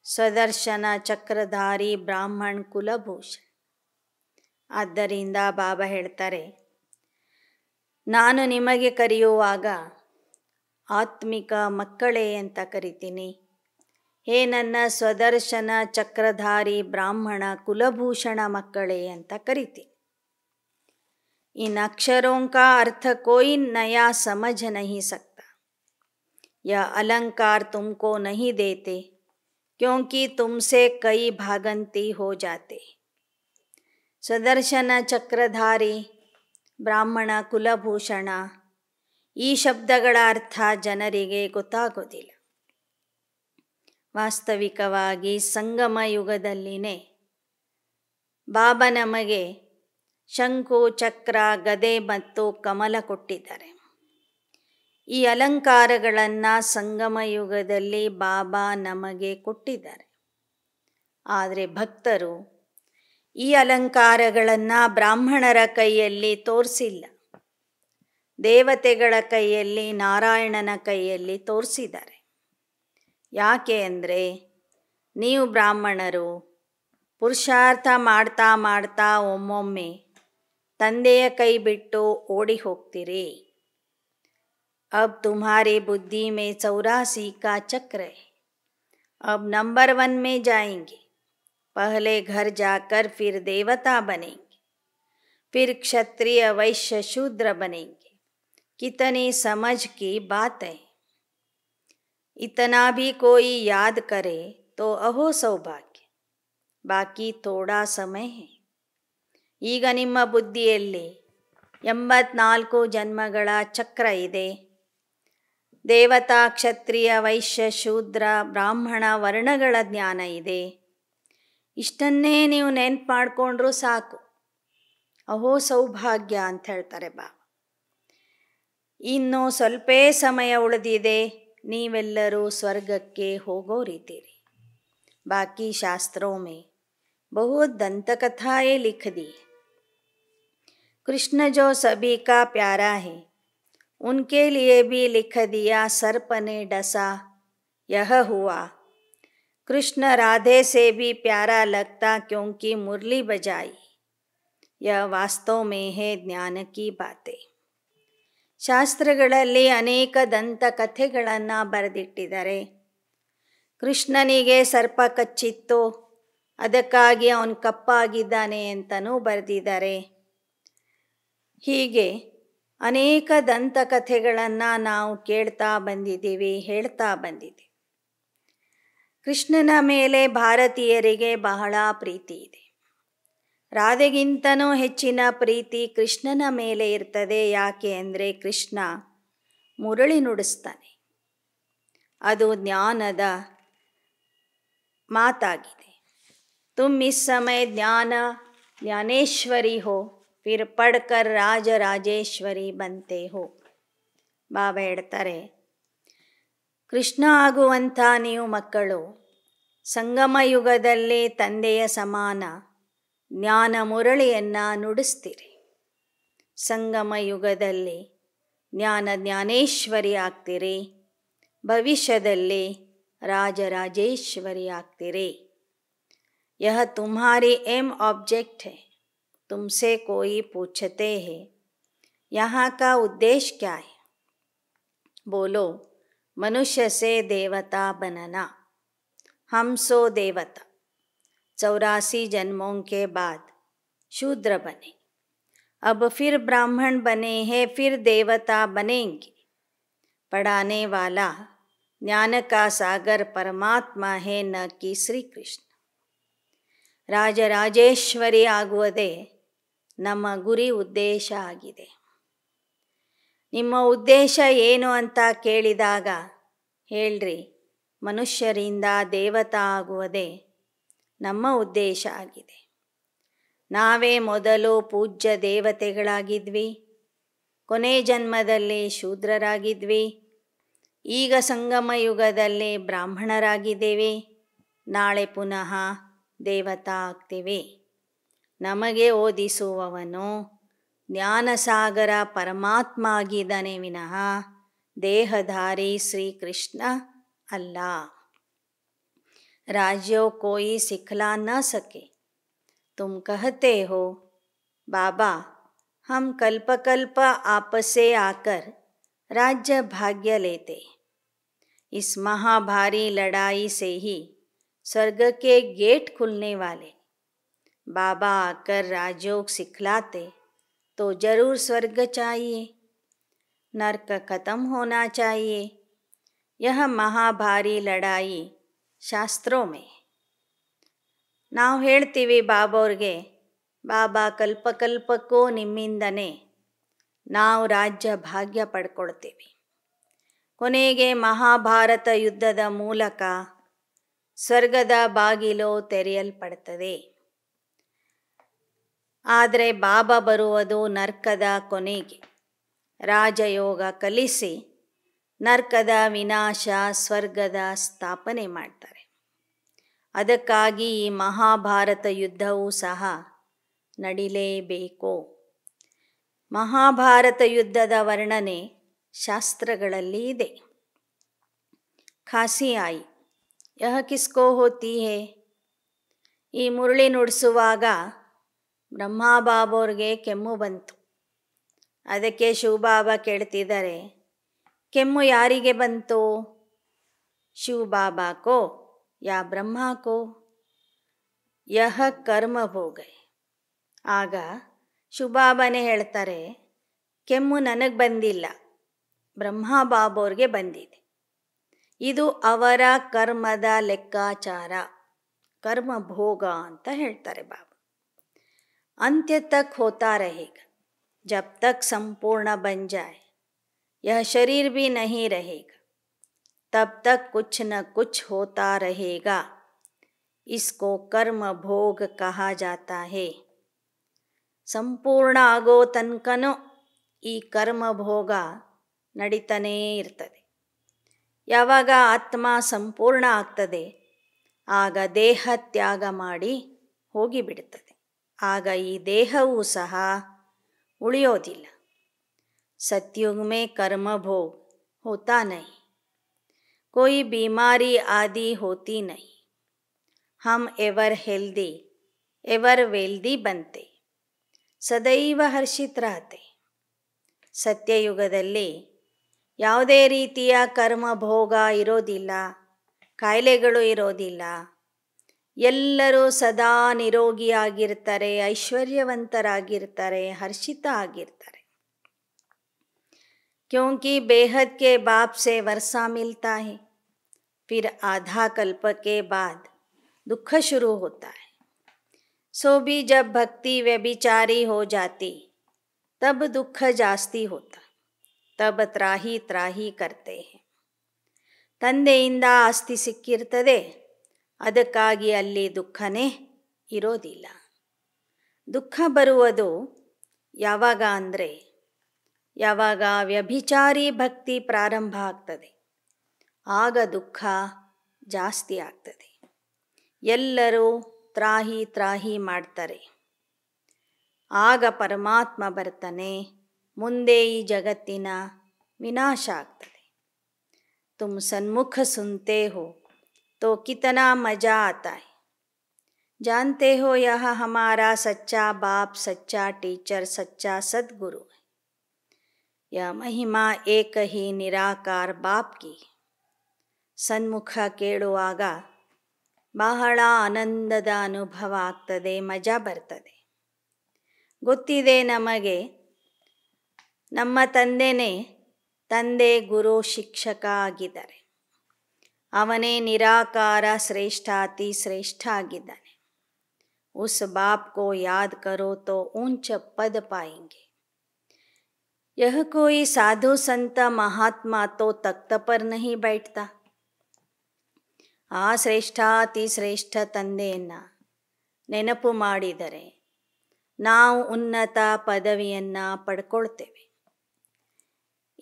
ಸ್ವದರ್ಶನ ಚಕ್ರಧಾರಿ ಬ್ರಾಹ್ಮಣ್ ಕುಲಭೂಷಣ್. ಆದ್ದರಿಂದ ಬಾಬಾ ಹೇಳ್ತಾರೆ, ನಾನು ನಿಮಗೆ ಕರೆಯುವಾಗ ಆತ್ಮಿಕ ಮಕ್ಕಳೇ ಅಂತ ಕರಿತೀನಿ. ಹೇ ನನ್ನ ಸ್ವದರ್ಶನ ಚಕ್ರಧಾರಿ ಬ್ರಾಹ್ಮಣ ಕುಲಭೂಷಣ ಮಕ್ಕಳೇ ಅಂತ ಕರಿತೀನಿ. इन अक्षरों का अर्थ कोई नया समझ नहीं सकता. यह अलंकार तुमको नहीं देते, क्योंकि तुमसे कई भागंती हो जाते. ಸ್ವದರ್ಶನ ಚಕ್ರಧಾರಿ ಬ್ರಾಹ್ಮಣ ಕುಲಭೂಷಣ, ಈ ಶಬ್ದಗಳ ಅರ್ಥ ಜನರಿಗೆ ಗೊತ್ತಾಗೋದಿಲ್ಲ. ವಾಸ್ತವಿಕವಾಗಿ ಸಂಗಮ ಯುಗದಲ್ಲಿನೇ ಬಾಬಾ ನಮಗೆ ಶಂಕು, ಚಕ್ರ, ಗದೆ ಮತ್ತು ಕಮಲ ಕೊಟ್ಟಿದ್ದಾರೆ. ಈ ಅಲಂಕಾರಗಳನ್ನು ಸಂಗಮ ಯುಗದಲ್ಲಿ ಬಾಬಾ ನಮಗೆ ಕೊಟ್ಟಿದ್ದಾರೆ. ಆದರೆ ಭಕ್ತರು ಈ ಅಲಂಕಾರಗಳನ್ನು ಬ್ರಾಹ್ಮಣರ ಕೈಯಲ್ಲಿ ತೋರಿಸಿಲ್ಲ, ದೇವತೆಗಳ ಕೈಯಲ್ಲಿ, ನಾರಾಯಣನ ಕೈಯಲ್ಲಿ ತೋರಿಸಿದ್ದಾರೆ. ಯಾಕೆ ಅಂದರೆ, ನೀವು ಬ್ರಾಹ್ಮಣರು ಪುರುಷಾರ್ಥ ಮಾಡ್ತಾ ಮಾಡ್ತಾ ಒಮ್ಮೊಮ್ಮೆ ತಂದೆಯ ಕೈ ಬಿಟ್ಟು ಓಡಿ ಹೋಗ್ತೀರಿ. ಅಬ್ ತುಮ್ಹಾರಿ ಬುದ್ಧಿ ಮೇ 84 का चक्र है. अब नंबर 1 में जाएंगे. पहले घर जाकर फिर देवता बनेंगे, फिर क्षत्रिय वैश्य शूद्र बनेंगे. कितनी समझ की बात है. इतना भी कोई याद करे तो अहो सौभाग्य. बाकी थोड़ा समय है. ಈಗ ನಿಮ್ಮ ಬುದ್ಧಿಯಲ್ಲಿ 84 ಜನ್ಮಗಳ ಚಕ್ರ ಇದೆ. ದೇವತಾ, ಕ್ಷತ್ರಿಯ, ವೈಶ್ಯ, ಶೂದ್ರ, ಬ್ರಾಹ್ಮಣ ವರ್ಣಗಳ ಜ್ಞಾನ ಇದೆ. ಇಷ್ಟನ್ನೇ ನೀವು ನೆನ್ಪು ಮಾಡಿಕೊಂಡ್ರೂ ಸಾಕು. ಅಹೋ ಸೌಭಾಗ್ಯ ಅಂತ ಹೇಳ್ತಾರೆ ಬಾಬಾ. ಇನ್ನು ಸ್ವಲ್ಪೇ ಸಮಯ ಉಳಿದಿದೆ, ನೀವೆಲ್ಲರೂ ಸ್ವರ್ಗಕ್ಕೆ ಹೋಗೋರಿದ್ದೀರಿ. ಬಾಕಿ ಶಾಸ್ತ್ರೋं में बहुत दंतकथाएं लिख दी. कृष्ण जो सभी का प्यारा है, उनके लिए भी लिख दिया. सर्प ने डसा यह हुआ. कृष्ण राधे से भी प्यारा लगता क्योंकि मुरली बजाई. यह वास्तव में है ज्ञान की बातें. ಶಾಸ್ತ್ರಗಳಲ್ಲಿ ಅನೇಕ ದಂತಕಥೆಗಳನ್ನು ಬರೆದಿಟ್ಟಿದ್ದಾರೆ. ಕೃಷ್ಣನಿಗೆ ಸರ್ಪ ಕಚ್ಚಿತ್ತು, ಅದಕ್ಕಾಗಿ ಅವನು ಕಪ್ಪಾಗಿದ್ದಾನೆ ಅಂತಲೂ ಬರೆದಿದ್ದಾರೆ. ಹೀಗೆ ಅನೇಕ ದಂತಕಥೆಗಳನ್ನು ನಾವು ಕೇಳ್ತಾ ಬಂದಿದ್ದೀವಿ, ಹೇಳ್ತಾ ಬಂದಿದ್ದೀವಿ. ಕೃಷ್ಣನ ಮೇಲೆ ಭಾರತೀಯರಿಗೆ ಬಹಳ ಪ್ರೀತಿ ಇದೆ. ರಾಧೆಗಿಂತನೂ ಹೆಚ್ಚಿನ ಪ್ರೀತಿ ಕೃಷ್ಣನ ಮೇಲೆ ಇರ್ತದೆ. ಯಾಕೆ ಅಂದರೆ ಕೃಷ್ಣ ಮುರಳಿ ನುಡಿಸ್ತಾನೆ. ಅದು ಜ್ಞಾನದ ಮಾತಾಗಿದೆ. ತುಮ್ ಇಸ್ ಸಮಯ ಜ್ಞಾನ ज्ञानेश्वरी हो, फिर पढ़कर राज राजेश्वरी बनते हो. ಬಾಬಾ ಹೇಳ್ತಾರೆ, ಕೃಷ್ಣ ಆಗುವಂಥ ನೀವು ಮಕ್ಕಳು ಸಂಗಮ ಯುಗದಲ್ಲಿ ತಂದೆಯ ಸಮಾನ ಜ್ಞಾನ ಮುರಳಿಯನ್ನು ನುಡಿಸ್ತೀರಿ. ಸಂಗಮ ಯುಗದಲ್ಲಿ ಜ್ಞಾನೇಶ್ವರಿ ಆಗ್ತೀರಿ, ಭವಿಷ್ಯದಲ್ಲಿ ರಾಜರಾಜೇಶ್ವರಿ ಆಗ್ತೀರಿ. यह तुम्हारी एम ऑब्जेक्ट है. तुमसे कोई पूछते हैं यहाँ का उद्देश्य क्या है? बोलो, मनुष्य से देवता बनना. हम सो देवता 84 जन्मों के बाद शूद्र बने, अब फिर ब्राह्मण बने हैं, फिर देवता बनेंगे. पढ़ाने वाला ज्ञान का सागर परमात्मा है, न कि श्री कृष्ण. ರಾಜರಾಜೇಶ್ವರಿ ಆಗುವುದೇ ನಮ್ಮ ಗುರಿ ಉದ್ದೇಶ ಆಗಿದೆ. ನಿಮ್ಮ ಉದ್ದೇಶ ಏನು ಅಂತ ಕೇಳಿದಾಗ ಹೇಳ್ರಿ, ಮನುಷ್ಯರಿಂದ ದೇವತಾ ಆಗುವುದೇ ನಮ್ಮ ಉದ್ದೇಶ ಆಗಿದೆ. ನಾವೇ ಮೊದಲು ಪೂಜ್ಯ ದೇವತೆಗಳಾಗಿದ್ವಿ, ಕೊನೆ ಜನ್ಮದಲ್ಲಿ ಶೂದ್ರರಾಗಿದ್ವಿ, ಈಗ ಸಂಗಮ ಯುಗದಲ್ಲಿ ಬ್ರಾಹ್ಮಣರಾಗಿದ್ದೇವೆ, ನಾಳೆ ಪುನಃ ದೇವತಾ ಆಗ್ತೀವಿ. ನಮಗೆ ಓದಿಸುವವನು ಜ್ಞಾನಸಾಗರ ಪರಮಾತ್ಮ ಆಗಿದ್ದಾನೆ ವಿನಃ ದೇಹಧಾರಿ ಶ್ರೀಕೃಷ್ಣ ಅಲ್ಲ. ರಾಜ್ಯೋ ಕೋಯಿ ಸಿಖಲಾ ನ ಸಕೆ. तुम कहते हो बाबा हम कल्प कल्प आपसे आकर राज्य भाग्य लेते. इस महाभारी लड़ाई से ही स्वर्ग के गेट खुलने वाले. बाबा आकर राजयोग सिखलाते तो जरूर स्वर्ग चाहिए, नर्क खत्म होना चाहिए. यह महाभारी लड़ाई ಶಾಸ್ತ್ರೋं में. ನಾವು ಹೇಳ್ತೀವಿ ಬಾಬವ್ರಿಗೆ, ಬಾಬಾ ಕಲ್ಪಕಲ್ಪಕ್ಕೂ ನಿಮ್ಮಿಂದನೇ ನಾವು ರಾಜ್ಯ ಭಾಗ್ಯ ಪಡ್ಕೊಳ್ತೀವಿ. ಕೊನೆಗೆ ಮಹಾಭಾರತ ಯುದ್ಧದ ಮೂಲಕ ಸ್ವರ್ಗದ ಬಾಗಿಲು ತೆರೆಯಲ್ಪಡ್ತದೆ. ಆದರೆ ಬಾಬಾ ಬರುವುದು ನರ್ಕದ ಕೊನೆಗೆ. ರಾಜಯೋಗ ಕಲಿಸಿ ನರ್ಕದ ವಿನಾಶ, ಸ್ವರ್ಗದ ಸ್ಥಾಪನೆ ಮಾಡ್ತಾರೆ. ಅದಕ್ಕಾಗಿ ಈ ಮಹಾಭಾರತ ಯುದ್ಧವೂ ಸಹ ನಡಿಲೇಬೇಕು. ಮಹಾಭಾರತ ಯುದ್ಧದ ವರ್ಣನೆ ಶಾಸ್ತ್ರಗಳಲ್ಲಿ ಇದೆ. ಖಾಸಿ ಆಯಿ ಯಹ ಕಿಸ್ಕೋ ಹೋತಿ ಹೇ. ಈ ಮುರಳಿ ನುಡಿಸುವಾಗ ಬ್ರಹ್ಮಬಾಬೋರ್ಗೆ ಕೆಮ್ಮು ಬಂತು. ಅದಕ್ಕೆ ಶಿವಬಾಬಾ ಕೇಳ್ತಿದ್ದಾರೆ, ಕೆಮ್ಮು ಯಾರಿಗೆ ಬಂತು? ಶಿವಬಾಬಾಕೋ ಯಾ ಬ್ರಹ್ಮಕೋ? ಯಹ ಕರ್ಮ ಭೋಗ. ಆಗ ಶಿವಬಾಬಾನೇ ಹೇಳ್ತಾರೆ, ಕೆಮ್ಮು ನನಗೆ ಬಂದಿಲ್ಲ, ಬ್ರಹ್ಮಬಾಬೋರ್ಗೆ ಬಂದಿದೆ. ಇದು ಅವರ ಕರ್ಮದ ಲೆಕ್ಕಾಚಾರ, ಕರ್ಮ ಭೋಗ ಅಂತ ಹೇಳ್ತಾರೆ ಬಾಬಾ. ಅಂತ್ಯ ತಕ್ ಹೋತಾ रहेगा, जब तक संपूर्ण बन जाए यह शरीर भी नहीं रहेगा, तब तक कुछ न कुछ होता रहेगा. इसको कर्म भोग कहा जाता है. ಸಂಪೂರ್ಣ ಆಗೋ ತನಕನೂ ಈ ಕರ್ಮ ಭೋಗ ನಡೀತಾನೇ ಇರ್ತದೆ. ಯಾವಾಗ ಆತ್ಮ ಸಂಪೂರ್ಣ ಆಗ್ತದೆ ಆಗ ದೇಹ ತ್ಯಾಗ ಮಾಡಿ ಹೋಗಿಬಿಡ್ತದೆ. ಆಗ ಈ ದೇಹವೂ ಸಹ ಉಳಿಯೋದಿಲ್ಲ. सतयुग में कर्म भोग होता नहीं, कोई बीमारी आदि होती नहीं. हम एवर हेल्दी एवर वेल्दी बनते, ಸದೈವ ಹರ್ಷಿತ್ रहते. ಸತ್ಯಯುಗದಲ್ಲಿ ಯಾವುದೇ ರೀತಿಯ ಕರ್ಮ ಭೋಗ ಇರೋದಿಲ್ಲ, ಕಾಯಿಲೆಗಳು ಇರೋದಿಲ್ಲ. ಎಲ್ಲರೂ ಸದಾ ನಿರೋಗಿಯಾಗಿರ್ತಾರೆ, ಐಶ್ವರ್ಯವಂತರಾಗಿರ್ತಾರೆ, ಹರ್ಷಿತ ಆಗಿರ್ತಾರೆ. क्योंकि बेहद के बाप से वर्षा मिलता है, फिर आधा कल्प के बाद दुख शुरू होता है. सो भी जब भक्ति व्यभिचारी हो जाती तब दुख जास्ती होता, तब त्राही त्राही करते हैं. ತಂದೆಯಿಂದ ಆಸ್ತಿ ಸಿಕ್ಕಿರ್ತದೆ, ಅದಕ್ಕಾಗಿ ಅಲ್ಲಿ ದುಃಖನೇ ಇರೋದಿಲ್ಲ. ದುಃಖ ಬರುವುದು ಯಾವಾಗ ಅಂದರೆ ಯಾವಾಗ ವ್ಯಭಿಚಾರಿ ಭಕ್ತಿ ಪ್ರಾರಂಭ ಆಗ್ತದೆ, ಆಗ ದುಃಖ ಜಾಸ್ತಿ ಆಗ್ತದೆ. ಎಲ್ಲರೂ ತ್ರಾಹಿ ತ್ರಾಹಿ ಮಾಡ್ತಾರೆ. ಆಗ ಪರಮಾತ್ಮ ಬರ್ತಾನೆ, ಮುಂದೆ ಈ ಜಗತ್ತಿನ ವಿನಾಶ ಆಗ್ತದೆ. ತುಮ್ ಸನ್ಮುಖ ಸುನ್ತೆ ಹೋ तो कितना मज़ा आता है, जानते हो यह हमारा सच्चा बाप, सच्चा टीचर, सच्चा सद्गुरु है. यह महिमा एक ही निराकार बाप की. ಸನ್ಮುಖ ಕೇಳುವಾಗ ಬಹಳ ಆನಂದದ ಅನುಭವ ಆಗ್ತದೆ, ಮಜಾ ಬರ್ತದೆ. ಗೊತ್ತಿದೆ ನಮಗೆ ನಮ್ಮ ತಂದೆ ಗುರು ಶಿಕ್ಷಕ ಆಗಿದ್ದಾರೆ. ಅವನೇ ನಿರಾಕಾರ ಶ್ರೇಷ್ಠ, ಅತಿ ಶ್ರೇಷ್ಠ ಆಗಿದ್ದಾನೆ. ಉಸ್ ಬಾಪ್ ಕೋ ಯಾದ್ ಕರೋ ತೋ ಊಂಚ ಪದ ಪಾಯೆಂಗೆ. ಯಹ ಕೋಯಿ ಸಾಧು ಸಂತ ಮಹಾತ್ಮ ತೋ ತಖ್ತ ಪರ್ ನಹಿ ಬೈಠ್ತಾ. ಆ ಶ್ರೇಷ್ಠ ಅತಿ ಶ್ರೇಷ್ಠ ತಂದೆಯನ್ನು ನೆನಪು ಮಾಡಿದರೆ ನಾವು ಉನ್ನತ ಪದವಿಯನ್ನು ಪಡ್ಕೊಳ್ತೇವೆ.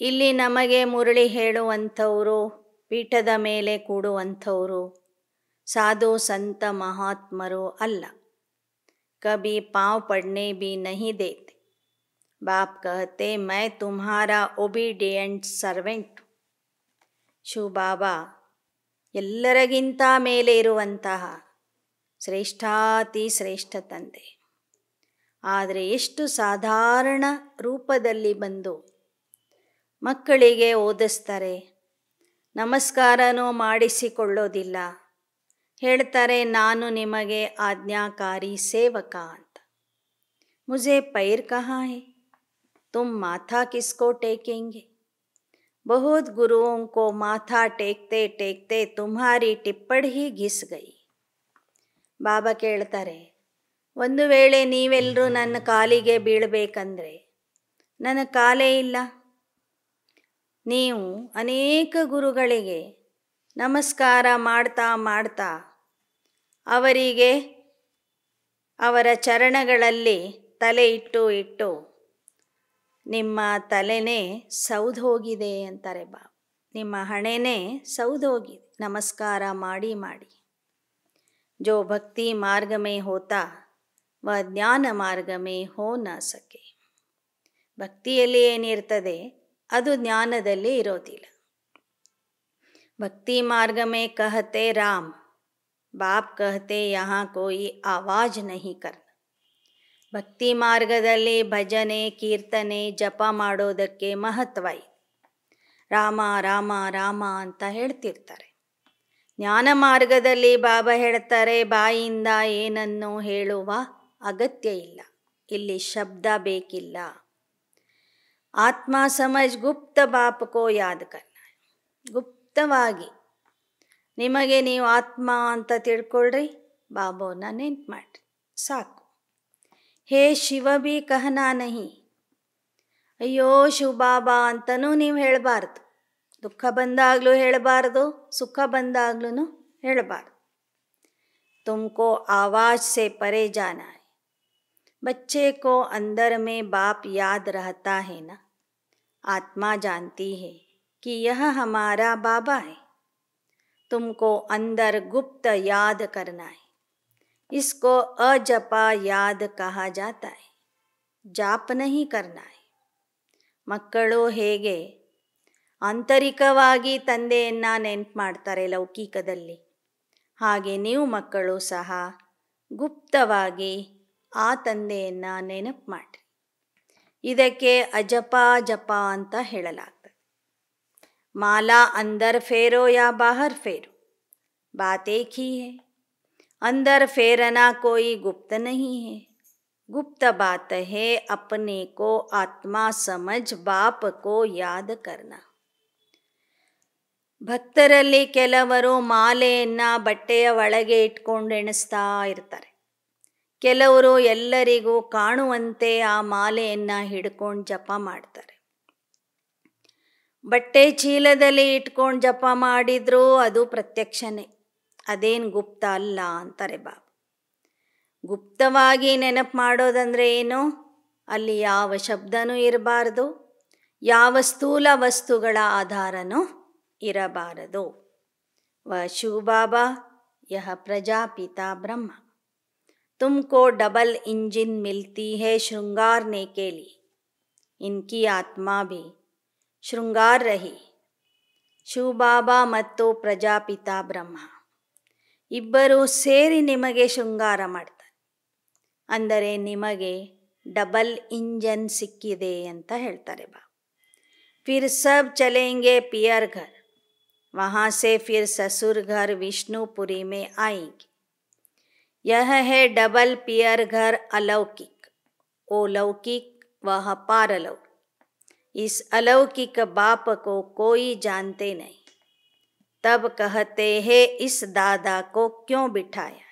ಇಲ್ಲಿ ನಮಗೆ ಮುರಳಿ ಹೇಳುವಂಥವರು, ಪೀಠದ ಮೇಲೆ ಕೂಡುವಂಥವರು ಸಾಧು ಸಂತ ಮಹಾತ್ಮರು ಅಲ್ಲ. ಕಭಿ ಪಾಂವ್ ಪಡ್ನೆ ಭಿ ನಹಿ ದೇತೆ. ಬಾಪ್ ಕಹತೆ ಮೈ ತುಮ್ಹಾರಾ ಒಬಿಡಿಯೆಂಟ್ ಸರ್ವೆಂಟ್. ಶಿವಬಾಬಾ ಎಲ್ಲರಿಗಿಂತ ಮೇಲೆ ಇರುವಂತಹ ಶ್ರೇಷ್ಠಾತಿ ಶ್ರೇಷ್ಠ ತಂದೆ. ಆದರೆ ಎಷ್ಟು ಸಾಧಾರಣ ರೂಪದಲ್ಲಿ ಬಂದು ಮಕ್ಕಳಿಗೆ ಓದಿಸ್ತಾರೆ, ನಮಸ್ಕಾರನೂ ಮಾಡಿಸಿಕೊಳ್ಳೋದಿಲ್ಲ. ಹೇಳ್ತಾರೆ, ನಾನು ನಿಮಗೆ ಆಜ್ಞಾಕಾರಿ ಸೇವಕ ಅಂತ. ಮುझे पैर कहाँ है, तुम माथा किसको टेकेंगे. बहुत गुरुओं को माथा टेकते टेकते तुम्हारी टिप्पण ही घिस गई. ಬಾಬಾ ಕೇಳ್ತಾರೆ, ಒಂದು ವೇಳೆ ನೀವೆಲ್ಲರೂ ನನ್ನ ಕಾಲಿಗೆ ಬೀಳಬೇಕಂದ್ರೆ ನನ್ನ ಕಾಲೇ ಇಲ್ಲ. ನೀವು ಅನೇಕ ಗುರುಗಳಿಗೆ ನಮಸ್ಕಾರ ಮಾಡ್ತಾ ಮಾಡ್ತಾ ಅವರಿಗೆ ಅವರ ಚರಣಗಳಲ್ಲಿ ತಲೆ ಇಟ್ಟು ನಿಮ್ಮ ತಲೆನೇ ಸೌದೋಗಿದೆ ಅಂತಾರೆ ಬಾಬಾ. ನಿಮ್ಮ ಹಣೆನೇ ಸೌದೋಗಿದೆ ನಮಸ್ಕಾರ ಮಾಡಿ ಮಾಡಿ. ಜೋ ಭಕ್ತಿ ಮಾರ್ಗ ಮೇ ಹೋತಾ ವ ಜ್ಞಾನ ಮಾರ್ಗ ಮೇ ಹೋ ನ ಸಕೆ. ಭಕ್ತಿಯಲ್ಲಿ ಏನಿರ್ತದೆ ಅದು ಜ್ಞಾನದಲ್ಲಿ ಇರೋದಿಲ್ಲ. ಭಕ್ತಿ ಮಾರ್ಗ ಮೇ ಕಹತೆ ರಾಮ್, ಬಾಪ್ ಕಹತೆ ಯಹಾ ಕೋಯಿ ಆವಾಜ್ ನಹಿ ಕರ್ನ. ಭಕ್ತಿ ಮಾರ್ಗದಲ್ಲಿ ಭಜನೆ ಕೀರ್ತನೆ ಜಪ ಮಾಡೋದಕ್ಕೆ ಮಹತ್ವ ಇದೆ. ರಾಮ ರಾಮ ರಾಮ ಅಂತ ಹೇಳ್ತಿರ್ತಾರೆ. ಜ್ಞಾನ ಮಾರ್ಗದಲ್ಲಿ ಬಾಬಾ ಹೇಳ್ತಾರೆ, ಬಾಯಿಯಿಂದ ಏನನ್ನೂ ಹೇಳುವ ಅಗತ್ಯ ಇಲ್ಲ, ಇಲ್ಲಿ ಶಬ್ದ ಬೇಕಿಲ್ಲ. ಆತ್ಮ ಸಮಜ್ ಗುಪ್ತ ಬಾಪಕೋ ಯಾದ್ ಕರ್ನ. ಗುಪ್ತವಾಗಿ ನಿಮಗೆ ನೀವು ಆತ್ಮ ಅಂತ ತಿಳ್ಕೊಳ್ರಿ, ಬಾಬೋನ ನೆನ್ಪು ಮಾಡ್ರಿ ಸಾಕು. ಹೇ ಶಿವ ಬಿ ಕಹನಾ ನಹಿ. ಅಯ್ಯೋ ಶಿವ ಬಾಬಾ ಅಂತನೂ ನೀವು ಹೇಳಬಾರ್ದು. ದುಃಖ ಬಂದಾಗಲೂ ಹೇಳಬಾರ್ದು, ಸುಖ ಬಂದಾಗ್ಲೂ ಹೇಳಬಾರ್ದು. ತುಮಕೋ ಆವಾಜ್ ಸೆ ಪರೆ ಜಾನಾ ಹೈ. बच्चे को अंदर में बाप याद रहता है ना. आत्मा जानती है कि यह हमारा बाबा है. तुमको अंदर गुप्त याद करना है. इसको अजपा याद कहा जाता है. जाप नहीं करना है. ಮಕ್ಕಳು ಹೇಗೆ ಆಂತರಿಕವಾಗಿ ತಂದೆಯನ್ನು ನೆನ್ಪು ಮಾಡ್ತಾರೆ ಲೌಕಿಕದಲ್ಲಿ, ಹಾಗೆ ನೀವು ಮಕ್ಕಳು ಸಹ ಗುಪ್ತವಾಗಿ ಆ ತಂದೆಯನ್ನು ನೆನಪು ಮಾಡಿರಿ. ಇದಕ್ಕೆ ಅಜಪ ಜಪ ಅಂತ ಹೇಳಲಾಗ್ತದೆ. ಮಾಲಾ ಅಂದರ್ ಫೇರೋ ಯಾ ಬಾಹರ್ ಫೇರೋ, ಬಾತ್ ಏಕ್ ಹಿ ಹೈ. अंदर फेरना कोई गुप्त नहीं है. गुप्त बात है अपने को आत्मा समझ बाप को याद करना. ಭಕ್ತರಲ್ಲಿ ಕೆಲವರು ಮಾಲೆಯನ್ನು ಬಟ್ಟೆಯ ಒಳಗೆ ಇಟ್ಕೊಂಡು ಎಣಿಸ್ತಾ ಇರ್ತಾರೆ. ಕೆಲವರು ಎಲ್ಲರಿಗೂ ಕಾಣುವಂತೆ ಆ ಮಾಲೆಯನ್ನು ಹಿಡ್ಕೊಂಡು ಜಪ ಮಾಡ್ತಾರೆ. ಬಟ್ಟೆ ಚೀಲದಲ್ಲಿ ಇಟ್ಕೊಂಡು ಜಪ ಮಾಡಿದ್ರೂ ಅದು ಪ್ರತ್ಯಕ್ಷನೇ, ಅದೇನು ಗುಪ್ತ ಅಲ್ಲ ಅಂತಾರೆ ಬಾಬಾ. ಗುಪ್ತವಾಗಿ ನೆನಪು ಮಾಡೋದಂದರೆ ಏನು? ಅಲ್ಲಿ ಯಾವ ಶಬ್ದನೂ ಇರಬಾರ್ದು, ಯಾವ ಸ್ಥೂಲ ವಸ್ತುಗಳ ಆಧಾರನೂ ಇರಬಾರದು. ಶಿವ ಬಾಬಾ ಯಹ ಪ್ರಜಾಪಿತಾ ಬ್ರಹ್ಮ तुमको डबल इंजन मिलती है श्रृंगारने के लिए. इनकी आत्मा भी ಶೃಂಗಾರ ರಹಿ. ಶಿವಬಾಬಾ ಮತ್ತು ಪ್ರಜಾಪಿತಾ ಬ್ರಹ್ಮ ಇಬ್ಬರೂ ಸೇರಿ ನಿಮಗೆ ಶೃಂಗಾರ ಮಾಡ್ತಾರೆ. ಅಂದರೆ ನಿಮಗೆ ಡಬಲ್ ಇಂಜನ್ ಸಿಕ್ಕಿದೆ ಅಂತ ಹೇಳ್ತಾರೆ ಬಾ. ಫಿರ್ ಸಬ್ ಚಲೇಂಗೆ ಪಿಯರ್ ಘರ್, ವहाँ से फिर ससुर घर विष्णुपुरी में आएंगे. यह है डबल पियर घर अलौकिक. वो लौकिक वह पारलौकिक. इस अलौकिक बाप को कोई जानते नहीं. तब कहते हैं इस दादा को क्यों बिठाया.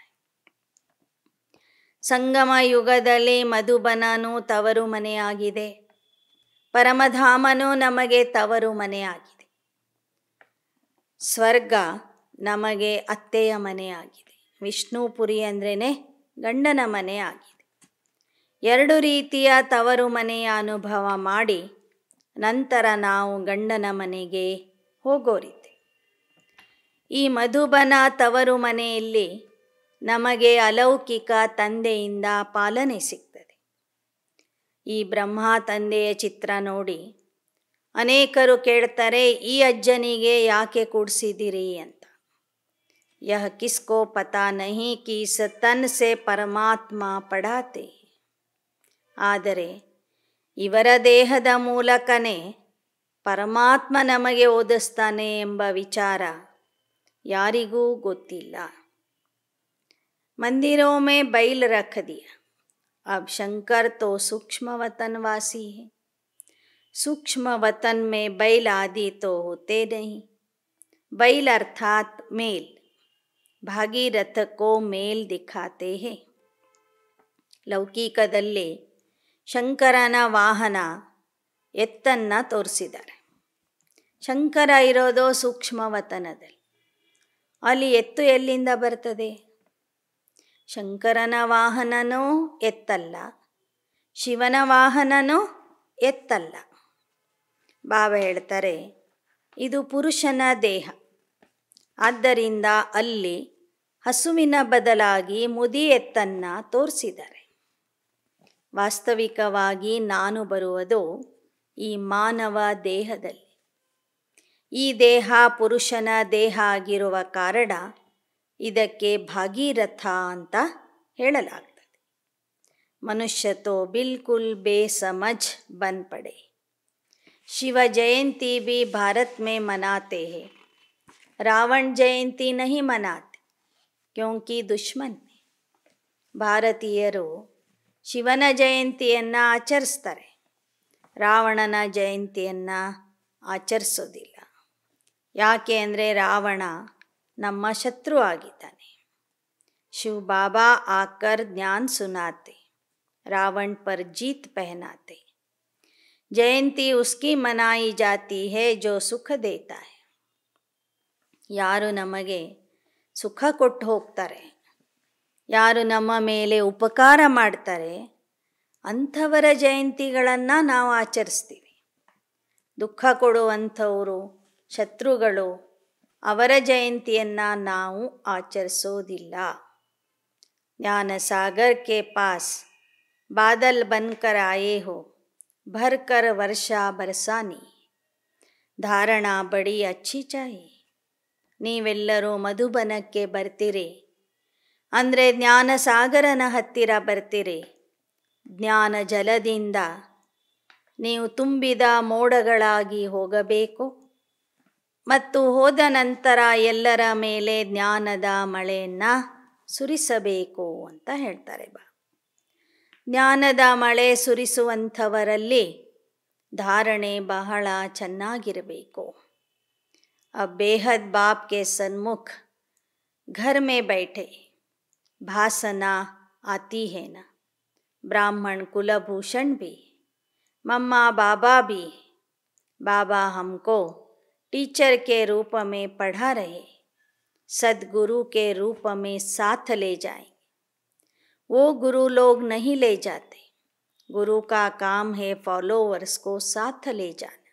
ಸಂಗಮ ಯುಗದಲ್ಲಿ ಮಧುಬನನು ತವರು ಮನೆಯಾಗಿದೆ, ಪರಮಧಾಮನು ನಮಗೆ ತವರು ಮನೆಯಾಗಿದೆ, ಸ್ವರ್ಗ ನಮಗೆ ಅತ್ತೆಯ ಮನೆಯಾಗಿದೆ, ವಿಷ್ಣುಪುರಿ ಅಂದ್ರೇ ಗಂಡನ ಮನೆ ಆಗಿದೆ. ಎರಡು ರೀತಿಯ ತವರು ಮನೆಯ ಅನುಭವ ಮಾಡಿ ನಂತರ ನಾವು ಗಂಡನ ಮನೆಗೆ ಹೋಗೋರಿದ್ದೆ. ಈ ಮಧುಬನ ತವರು ಮನೆಯಲ್ಲಿ ನಮಗೆ ಅಲೌಕಿಕ ತಂದೆಯಿಂದ ಪಾಲನೆ ಸಿಗ್ತದೆ. ಈ ಬ್ರಹ್ಮ ತಂದೆಯ ಚಿತ್ರ ನೋಡಿ ಅನೇಕರು ಕೇಳ್ತಾರೆ, ಈ ಅಜ್ಜನಿಗೆ ಯಾಕೆ ಕೂಡಿಸಿದಿರಿ ಅಂತ. ಯಹ ಕಿಸ್ಕೋ ಪತಾ ನಹಿ ಕಿ ಇಸ್ ತನ್ ಸೆ ಪರಮಾತ್ಮ ಪಢಾತೆ. ಆದರೆ ಇವರ ದೇಹದ ಮೂಲಕನೇ ಪರಮಾತ್ಮ ನಮಗೆ ಓದಿಸ್ತಾನೆ ಎಂಬ ವಿಚಾರ ಯಾರಿಗೂ ಗೊತ್ತಿಲ್ಲ. मंदिरों में बैल रख दिया. अब शंकर तो सूक्ष्म वतन वासी है. सूक्ष्म वतन में बैल आदि तो होते नहीं. बैल अर्थात मेल. भागीरथ को मेल दिखाते हैं. ಲೌಕಿಕದಲ್ಲಿ ಶಂಕರನ ವಾಹನ ಎತ್ತನ್ನು ತೋರಿಸಿದ್ದಾರೆ. ಶಂಕರ ಇರೋದು ಸೂಕ್ಷ್ಮ ವತನದಲ್ಲಿ. ಅಲ್ಲಿ ಎತ್ತು ಎಲ್ಲಿಂದ ಬರ್ತದೆ? ಶಂಕರನ ವಾಹನನೂ ಎತ್ತಲ್ಲ, ಶಿವನ ವಾಹನನೂ ಎತ್ತಲ್ಲ. ಬಾಬಾ ಹೇಳ್ತಾರೆ, ಇದು ಪುರುಷನ ದೇಹ. ಆದ್ದರಿಂದ ಅಲ್ಲಿ ಹಸುವಿನ ಬದಲಾಗಿ ಮುದಿ ಎತ್ತನ್ನು ತೋರಿಸಿದ್ದಾರೆ. ವಾಸ್ತವಿಕವಾಗಿ ನಾನು ಬರುವುದು ಈ ಮಾನವ ದೇಹದಲ್ಲಿ. ಈ ದೇಹ ಪುರುಷನ ದೇಹ ಆಗಿರುವ ಕಾರಣ ಇದಕ್ಕೆ ಭಾಗೀರಥ ಅಂತ ಹೇಳಲಾಗ್ತದೆ. ಮನುಷ್ಯ ತೋ ಬಿಲ್ಕುಲ್ ಬೇಸಮಜ್ ಬನ್ ಪಡೆ. ಶಿವ ಜಯಂತಿ भी भारत में मनाते हैं. रावण जयंती नहीं मनाते क्योंकि दुश्मन है. ಭಾರತೀಯರು ಶಿವನ ಜಯಂತಿಯನ್ನು ಆಚರಿಸ್ತಾರೆ, ರಾವಣನ ಜಯಂತಿಯನ್ನು ಆಚರಿಸೋದಿಲ್ಲ. ಯಾಕೆ ಅಂದರೆ ರಾವಣ ನಮ್ಮ ಶತ್ರು ಆಗಿದ್ದಾನೆ. ಶಿವ ಬಾಬಾ ಆಕರ್ ಜ್ಞಾನ್ ಸುನಾತೆ, ರಾವಣ ಪರ್ ಜೀತ್ ಪಹನಾತೆ. ಜಯಂತಿ ಉಸ್ಕಿ ಮನಾಯಿ ಜಾತಿ ಹೈ ಜೋ ಸುಖ ದೇತಾ ಹೈ. ಯಾರು ನಮಗೆ ಸುಖ ಕೊಟ್ಟು ಹೋಗ್ತಾರೆ, ಯಾರು ನಮ್ಮ ಮೇಲೆ ಉಪಕಾರ ಮಾಡ್ತಾರೆ, ಅಂಥವರ ಜಯಂತಿಗಳನ್ನು ನಾವು ಆಚರಿಸ್ತೀವಿ. ದುಃಖ ಕೊಡುವಂಥವರು ಶತ್ರುಗಳು, ಅವರ ಜಯಂತಿಯನ್ನು ನಾವು ಆಚರಿಸೋದಿಲ್ಲ. ಜ್ಞಾನ Sagar K pass Badal bunker ಆಯೇ ಹೋ, ಭರ್ಕರ್ ವರ್ಷಾ ಬರ್ಸಾನಿ. ಧಾರಣಾ ಬಡಿ ಅಚ್ಚಿ ಚಾಹಿ. ನೀವೆಲ್ಲರೂ ಮಧುಬನಕ್ಕೆ ಬರ್ತೀರಿ ಅಂದರೆ ಜ್ಞಾನ ಸಾಗರನ ಹತ್ತಿರ ಬರ್ತೀರಿ. ಜ್ಞಾನ ಜಲದಿಂದ ನೀವು ತುಂಬಿದ ಮೋಡಗಳಾಗಿ ಹೋಗಬೇಕು ಮತ್ತು ಹೋದ ನಂತರ ಎಲ್ಲರ ಮೇಲೆ ಜ್ಞಾನದ ಮಳೆಯನ್ನು ಸುರಿಸಬೇಕು ಅಂತ ಹೇಳ್ತಾರೆ ಬಾ. ಜ್ಞಾನದ ಮಳೆ ಸುರಿಸುವಂಥವರಲ್ಲಿ ಧಾರಣೆ ಬಹಳ ಚೆನ್ನಾಗಿರಬೇಕು. अब बेहद बाप के सन्मुख घर में बैठे भासना आती है ना. ब्राह्मण कुलभूषण भी, मम्मा बाबा भी. बाबा हमको टीचर के रूप में पढ़ा रहे, सद्गुरु के रूप में साथ ले जाएंगे. वो गुरु लोग नहीं ले जाते। गुरु का काम है फॉलोवर्स को साथ ले जाना।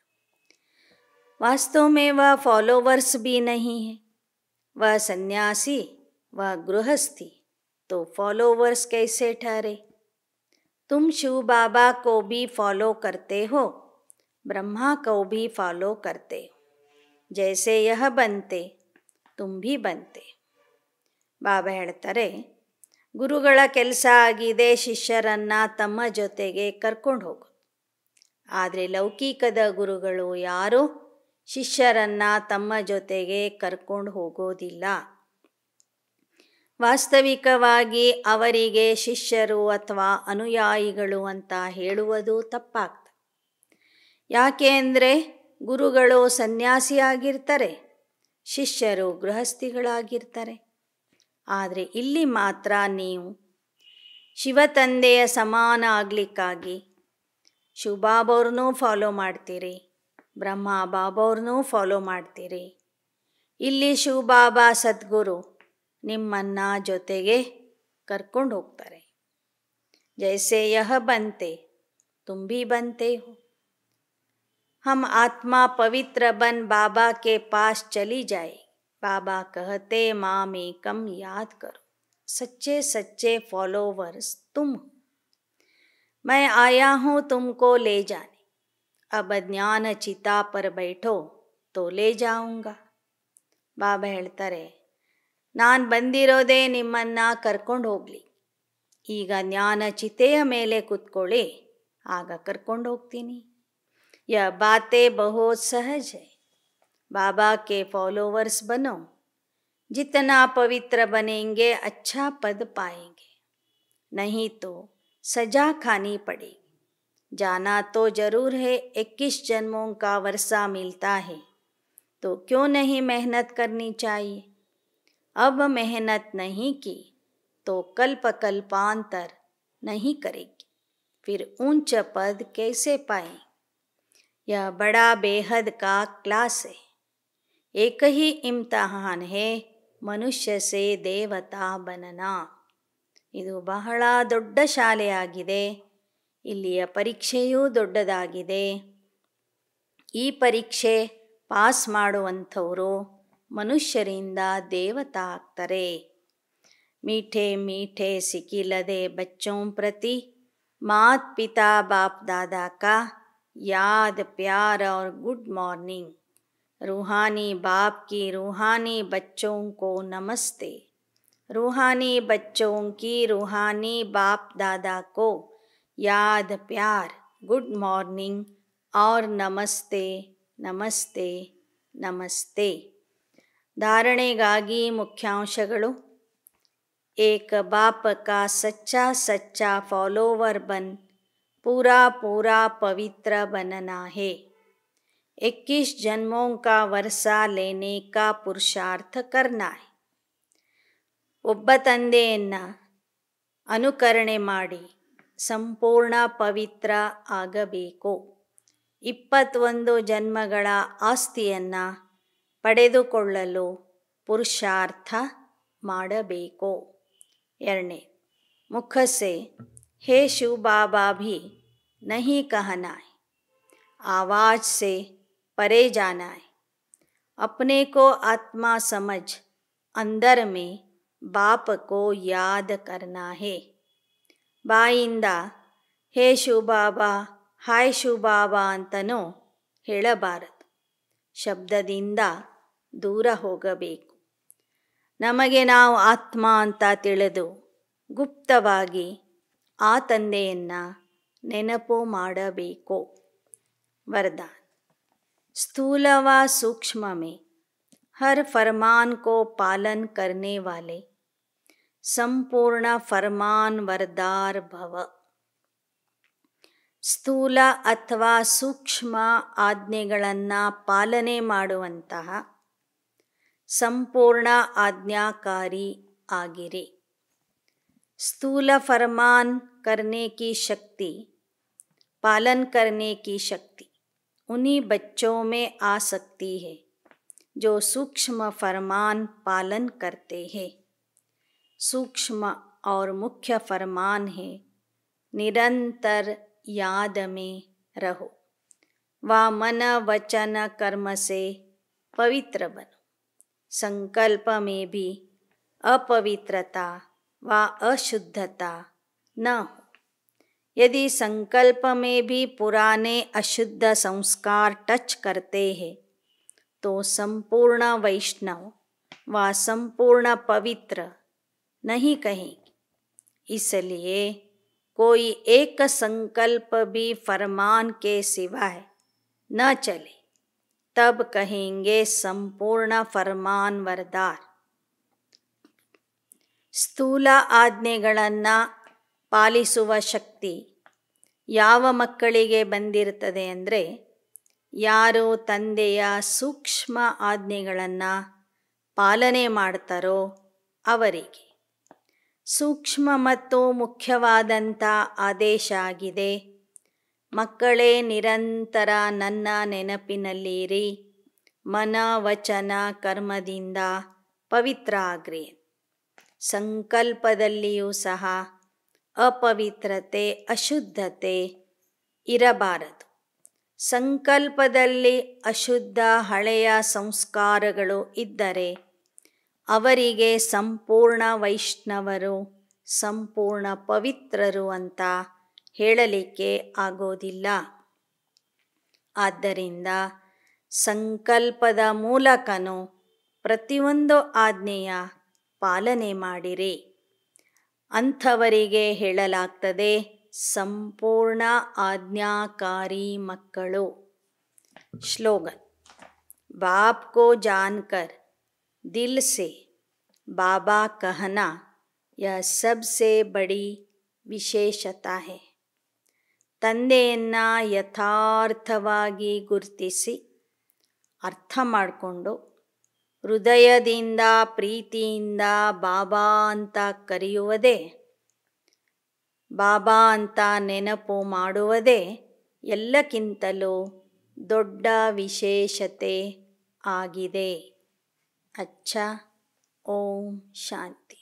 वास्तव में वह फॉलोवर्स भी नहीं है, वह सन्यासी, वह गृहस्थी, तो फॉलोवर्स कैसे ठहरे? तुम शिव बाबा को भी फॉलो करते हो, ब्रह्मा को भी फॉलो करते हो। जैसे यह बनते तुम भी बनತೆ. ಬಾಬಾ ಹೇಳ್ತಾರೆ, ಗುರುಗಳ ಕೆಲಸ ಆಗಿದೆ ಶಿಷ್ಯರನ್ನ ತಮ್ಮ ಜೊತೆಗೆ ಕರ್ಕೊಂಡು ಹೋಗೋದು. ಆದರೆ ಲೌಕಿಕದ ಗುರುಗಳು ಯಾರೂ ಶಿಷ್ಯರನ್ನ ತಮ್ಮ ಜೊತೆಗೆ ಕರ್ಕೊಂಡು ಹೋಗೋದಿಲ್ಲ. ವಾಸ್ತವಿಕವಾಗಿ ಅವರಿಗೆ ಶಿಷ್ಯರು ಅಥವಾ ಅನುಯಾಯಿಗಳು ಅಂತ ಹೇಳುವುದು ತಪ್ಪಾಗ್ತದೆ. ಯಾಕೆ ಅಂದರೆ ಗುರುಗಳು ಸನ್ಯಾಸಿಯಾಗಿರ್ತಾರೆ, ಶಿಷ್ಯರು ಗೃಹಸ್ಥಿಗಳಾಗಿರ್ತಾರೆ. ಆದರೆ ಇಲ್ಲಿ ಮಾತ್ರ ನೀವು ಶಿವತಂದೆಯ ಸಮಾನ ಆಗಲಿಕ್ಕಾಗಿ ಶಿವಬಾಬವ್ರನ್ನೂ ಫಾಲೋ ಮಾಡ್ತೀರಿ, ಬ್ರಹ್ಮ ಬಾಬವ್ರನ್ನೂ ಫಾಲೋ ಮಾಡ್ತೀರಿ. ಇಲ್ಲಿ ಶಿವಬಾಬಾ ಸದ್ಗುರು ನಿಮ್ಮನ್ನು ಜೊತೆಗೆ ಕರ್ಕೊಂಡು ಹೋಗ್ತಾರೆ. ಜೈಸೆ ಯಹ ಬಂತೆ ತುಮ್ ಭಿ ಬಂತೆ ಹೋ. हम आत्मा पवित्र बन बाबा के पास चली जाए. बाबा कहते माम एकम याद करो. सच्चे सच्चे फॉलोवर्स तुम हो. मैं आया हूँ तुमको ले जाने. अब ज्ञान चिता पर बैठो तो ले जाऊँगा. ಬಾಬಾ ಹೇಳ್ತಾರೆ, ನಾನು ಬಂದಿರೋದೇ ನಿಮ್ಮನ್ನು ಕರ್ಕೊಂಡು ಹೋಗಲಿ. ಈಗ ಜ್ಞಾನ ಚಿತೆಯ ಮೇಲೆ ಕೂತ್ಕೊಳ್ಳಿ, ಆಗ ಕರ್ಕೊಂಡು ಹೋಗ್ತೀನಿ. यह बातें बहुत सहज है. बाबा के फॉलोवर्स बनो. जितना पवित्र बनेंगे अच्छा पद पाएंगे, नहीं तो सजा खानी पड़ेगी. जाना तो जरूर है. 21 जन्मों का वर्षा मिलता है तो क्यों नहीं मेहनत करनी चाहिए. अब मेहनत नहीं की तो कल्प कल्पांतर नहीं करेगी, फिर ऊंच पद कैसे पाएंगे. यह बड़ा बेहद का क्लास है. एक ही इम्तहान है, ಮನುಷ್ಯ ಸೇ ದೇವತಾ ಬನನ. ಇದು ಬಹಳ ದೊಡ್ಡ ಶಾಲೆಯಾಗಿದೆ. ಇಲ್ಲಿಯ ಪರೀಕ್ಷೆಯೂ ದೊಡ್ಡದಾಗಿದೆ. ಈ ಪರೀಕ್ಷೆ ಪಾಸ್ ಮಾಡುವಂಥವರು ಮನುಷ್ಯರಿಂದ ದೇವತಾ ಆಗ್ತಾರೆ. ಮೀಠೆ ಮೀಠೆ ಸಿಕ್ಕಿಲ್ಲದೆ ಬಚ್ಚೋಂ ಪ್ರತಿ ಮಾತ್ ಪಿತಾ ಬಾಪ್ दादा का याद प्यार और गुड मॉर्निंग. रूहानी बाप की रूहानी बच्चों को नमस्ते. रूहानी बच्चों की रूहानी बाप दादा को याद प्यार गुड मॉर्निंग और नमस्ते नमस्ते नमस्ते. ಧಾರಣೆಗಾಗಿ ಮುಖ್ಯಾಂಶಗಳು. एक बाप का सच्चा सच्चा फॉलोवर बन पूरा पूरा पवित्र बनना है. 21 जन्मों का वर्षा लेने का पुरुषार्थ करना है. ಒಬ್ಬ ತಂದೆಯನ್ನು ಅನುಕರಣೆ ಮಾಡಿ ಸಂಪೂರ್ಣ ಪವಿತ್ರ ಆಗಬೇಕು. 21 ಜನ್ಮಗಳ ಆಸ್ತಿಯನ್ನು ಪಡೆದುಕೊಳ್ಳಲು ಪುರುಷಾರ್ಥ ಮಾಡಬೇಕು. 2. मुख से हे शिव बाबा भी नहीं कहना है, आवाज़ से परे जाना है. अपने को आत्मा समझ अंदर में बाप को याद करना है. ಬಾಯಿಂದ ಹೇ ಶಿವ ಬಾಬಾ, ಹಾಯ್ ಶಿವ ಬಾಬಾ ಅಂತನೂ ಹೇಳಬಾರದು. ಶಬ್ದದಿಂದ ದೂರ ಹೋಗಬೇಕು. ನಮಗೆ ನಾವು ಆತ್ಮ ಅಂತ ತಿಳಿದು ಗುಪ್ತವಾಗಿ ಆ ತಂದೆಯನ್ನು ನೆನಪು ಮಾಡಬೇಕು. वरदान. स्थूल व सूक्ष्म में हर फरमान को पालन करने वाले संपूर्ण फरमानवरदार भव. ಸ್ಥೂಲ ಅಥವಾ ಸೂಕ್ಷ್ಮ ಆಜ್ಞೆಗಳನ್ನು ಪಾಲನೆ ಮಾಡುವಂತಹ ಸಂಪೂರ್ಣ ಆಜ್ಞಾಕಾರಿ ಆಗಿರಿ. स्थूल फरमान करने की शक्ति, पालन करने की शक्ति उन्हीं बच्चों में आ सकती है जो सूक्ष्म फरमान पालन करते हैं. सूक्ष्म और मुख्य फरमान है, निरंतर याद में रहो व मन वचन कर्म से पवित्र बनो। संकल्प में भी अपवित्रता व अशुद्धता न हो। यदि संकल्प में भी पुराने अशुद्ध संस्कार टच करते हैं तो संपूर्ण वैष्णव व संपूर्ण पवित्र नहीं कहेंगे। इसलिए कोई एक संकल्प भी फरमान के सिवाय न चले, तब कहेंगे संपूर्ण फरमानवरदार। ಸ್ಥೂಲ ಆಜ್ಞೆಗಳನ್ನು ಪಾಲಿಸುವ ಶಕ್ತಿ ಯಾವ ಮಕ್ಕಳಿಗೆ ಬಂದಿರ್ತದೆ ಅಂದರೆ, ಯಾರು ತಂದೆಯ ಸೂಕ್ಷ್ಮ ಆಜ್ಞೆಗಳನ್ನು ಪಾಲನೆ ಮಾಡ್ತಾರೋ ಅವರಿಗೆ. ಸೂಕ್ಷ್ಮ ಮತ್ತು ಮುಖ್ಯವಾದಂಥ ಆದೇಶ ಆಗಿದೆ, ಮಕ್ಕಳೇ ನಿರಂತರ ನನ್ನ ನೆನಪಿನಲ್ಲಿರಿ, ಮನ ವಚನ ಕರ್ಮದಿಂದ ಪವಿತ್ರ ಆಗ್ರಿ. ಸಂಕಲ್ಪದಲ್ಲಿಯೂ ಸಹ ಅಪವಿತ್ರತೆ ಅಶುದ್ಧತೆ ಇರಬಾರದು. ಸಂಕಲ್ಪದಲ್ಲಿ ಅಶುದ್ಧ ಹಳೆಯ ಸಂಸ್ಕಾರಗಳು ಇದ್ದರೆ ಅವರಿಗೆ ಸಂಪೂರ್ಣ ವೈಷ್ಣವರು ಸಂಪೂರ್ಣ ಪವಿತ್ರರು ಅಂತ ಹೇಳಲಿಕ್ಕೆ ಆಗೋದಿಲ್ಲ. ಆದ್ದರಿಂದ ಸಂಕಲ್ಪದ ಮೂಲಕನೂ ಪ್ರತಿಯೊಂದು ಆಜ್ಞೆಯ ಪಾಲನೆ ಮಾಡಿರಿ. ಅಂಥವರಿಗೆ ಹೇಳಲಾಗ್ತದೆ ಸಂಪೂರ್ಣ ಆಜ್ಞಾಕಾರಿ ಮಕ್ಕಳು. ಸ್ಲೋಗನ್: बाप को जानकर दिल से बाबा कहना यह सबसे बड़ी ವಿಶೇಷತಾ है. ತಂದೆಯನ್ನು ಯಥಾರ್ಥವಾಗಿ ಗುರುತಿಸಿ ಅರ್ಥ ಮಾಡಿಕೊಂಡು ಹೃದಯದಿಂದ ಪ್ರೀತಿಯಿಂದ ಬಾಬಾ ಅಂತ ಕರೆಯುವುದೇ, ಬಾಬಾ ಅಂತ ನೆನಪು ಮಾಡುವುದೇ ಎಲ್ಲಕ್ಕಿಂತಲೂ ದೊಡ್ಡ ವಿಶೇಷತೆ ಆಗಿದೆ. ಅಚ್ಚಾ, ಓಂ ಶಾಂತಿ.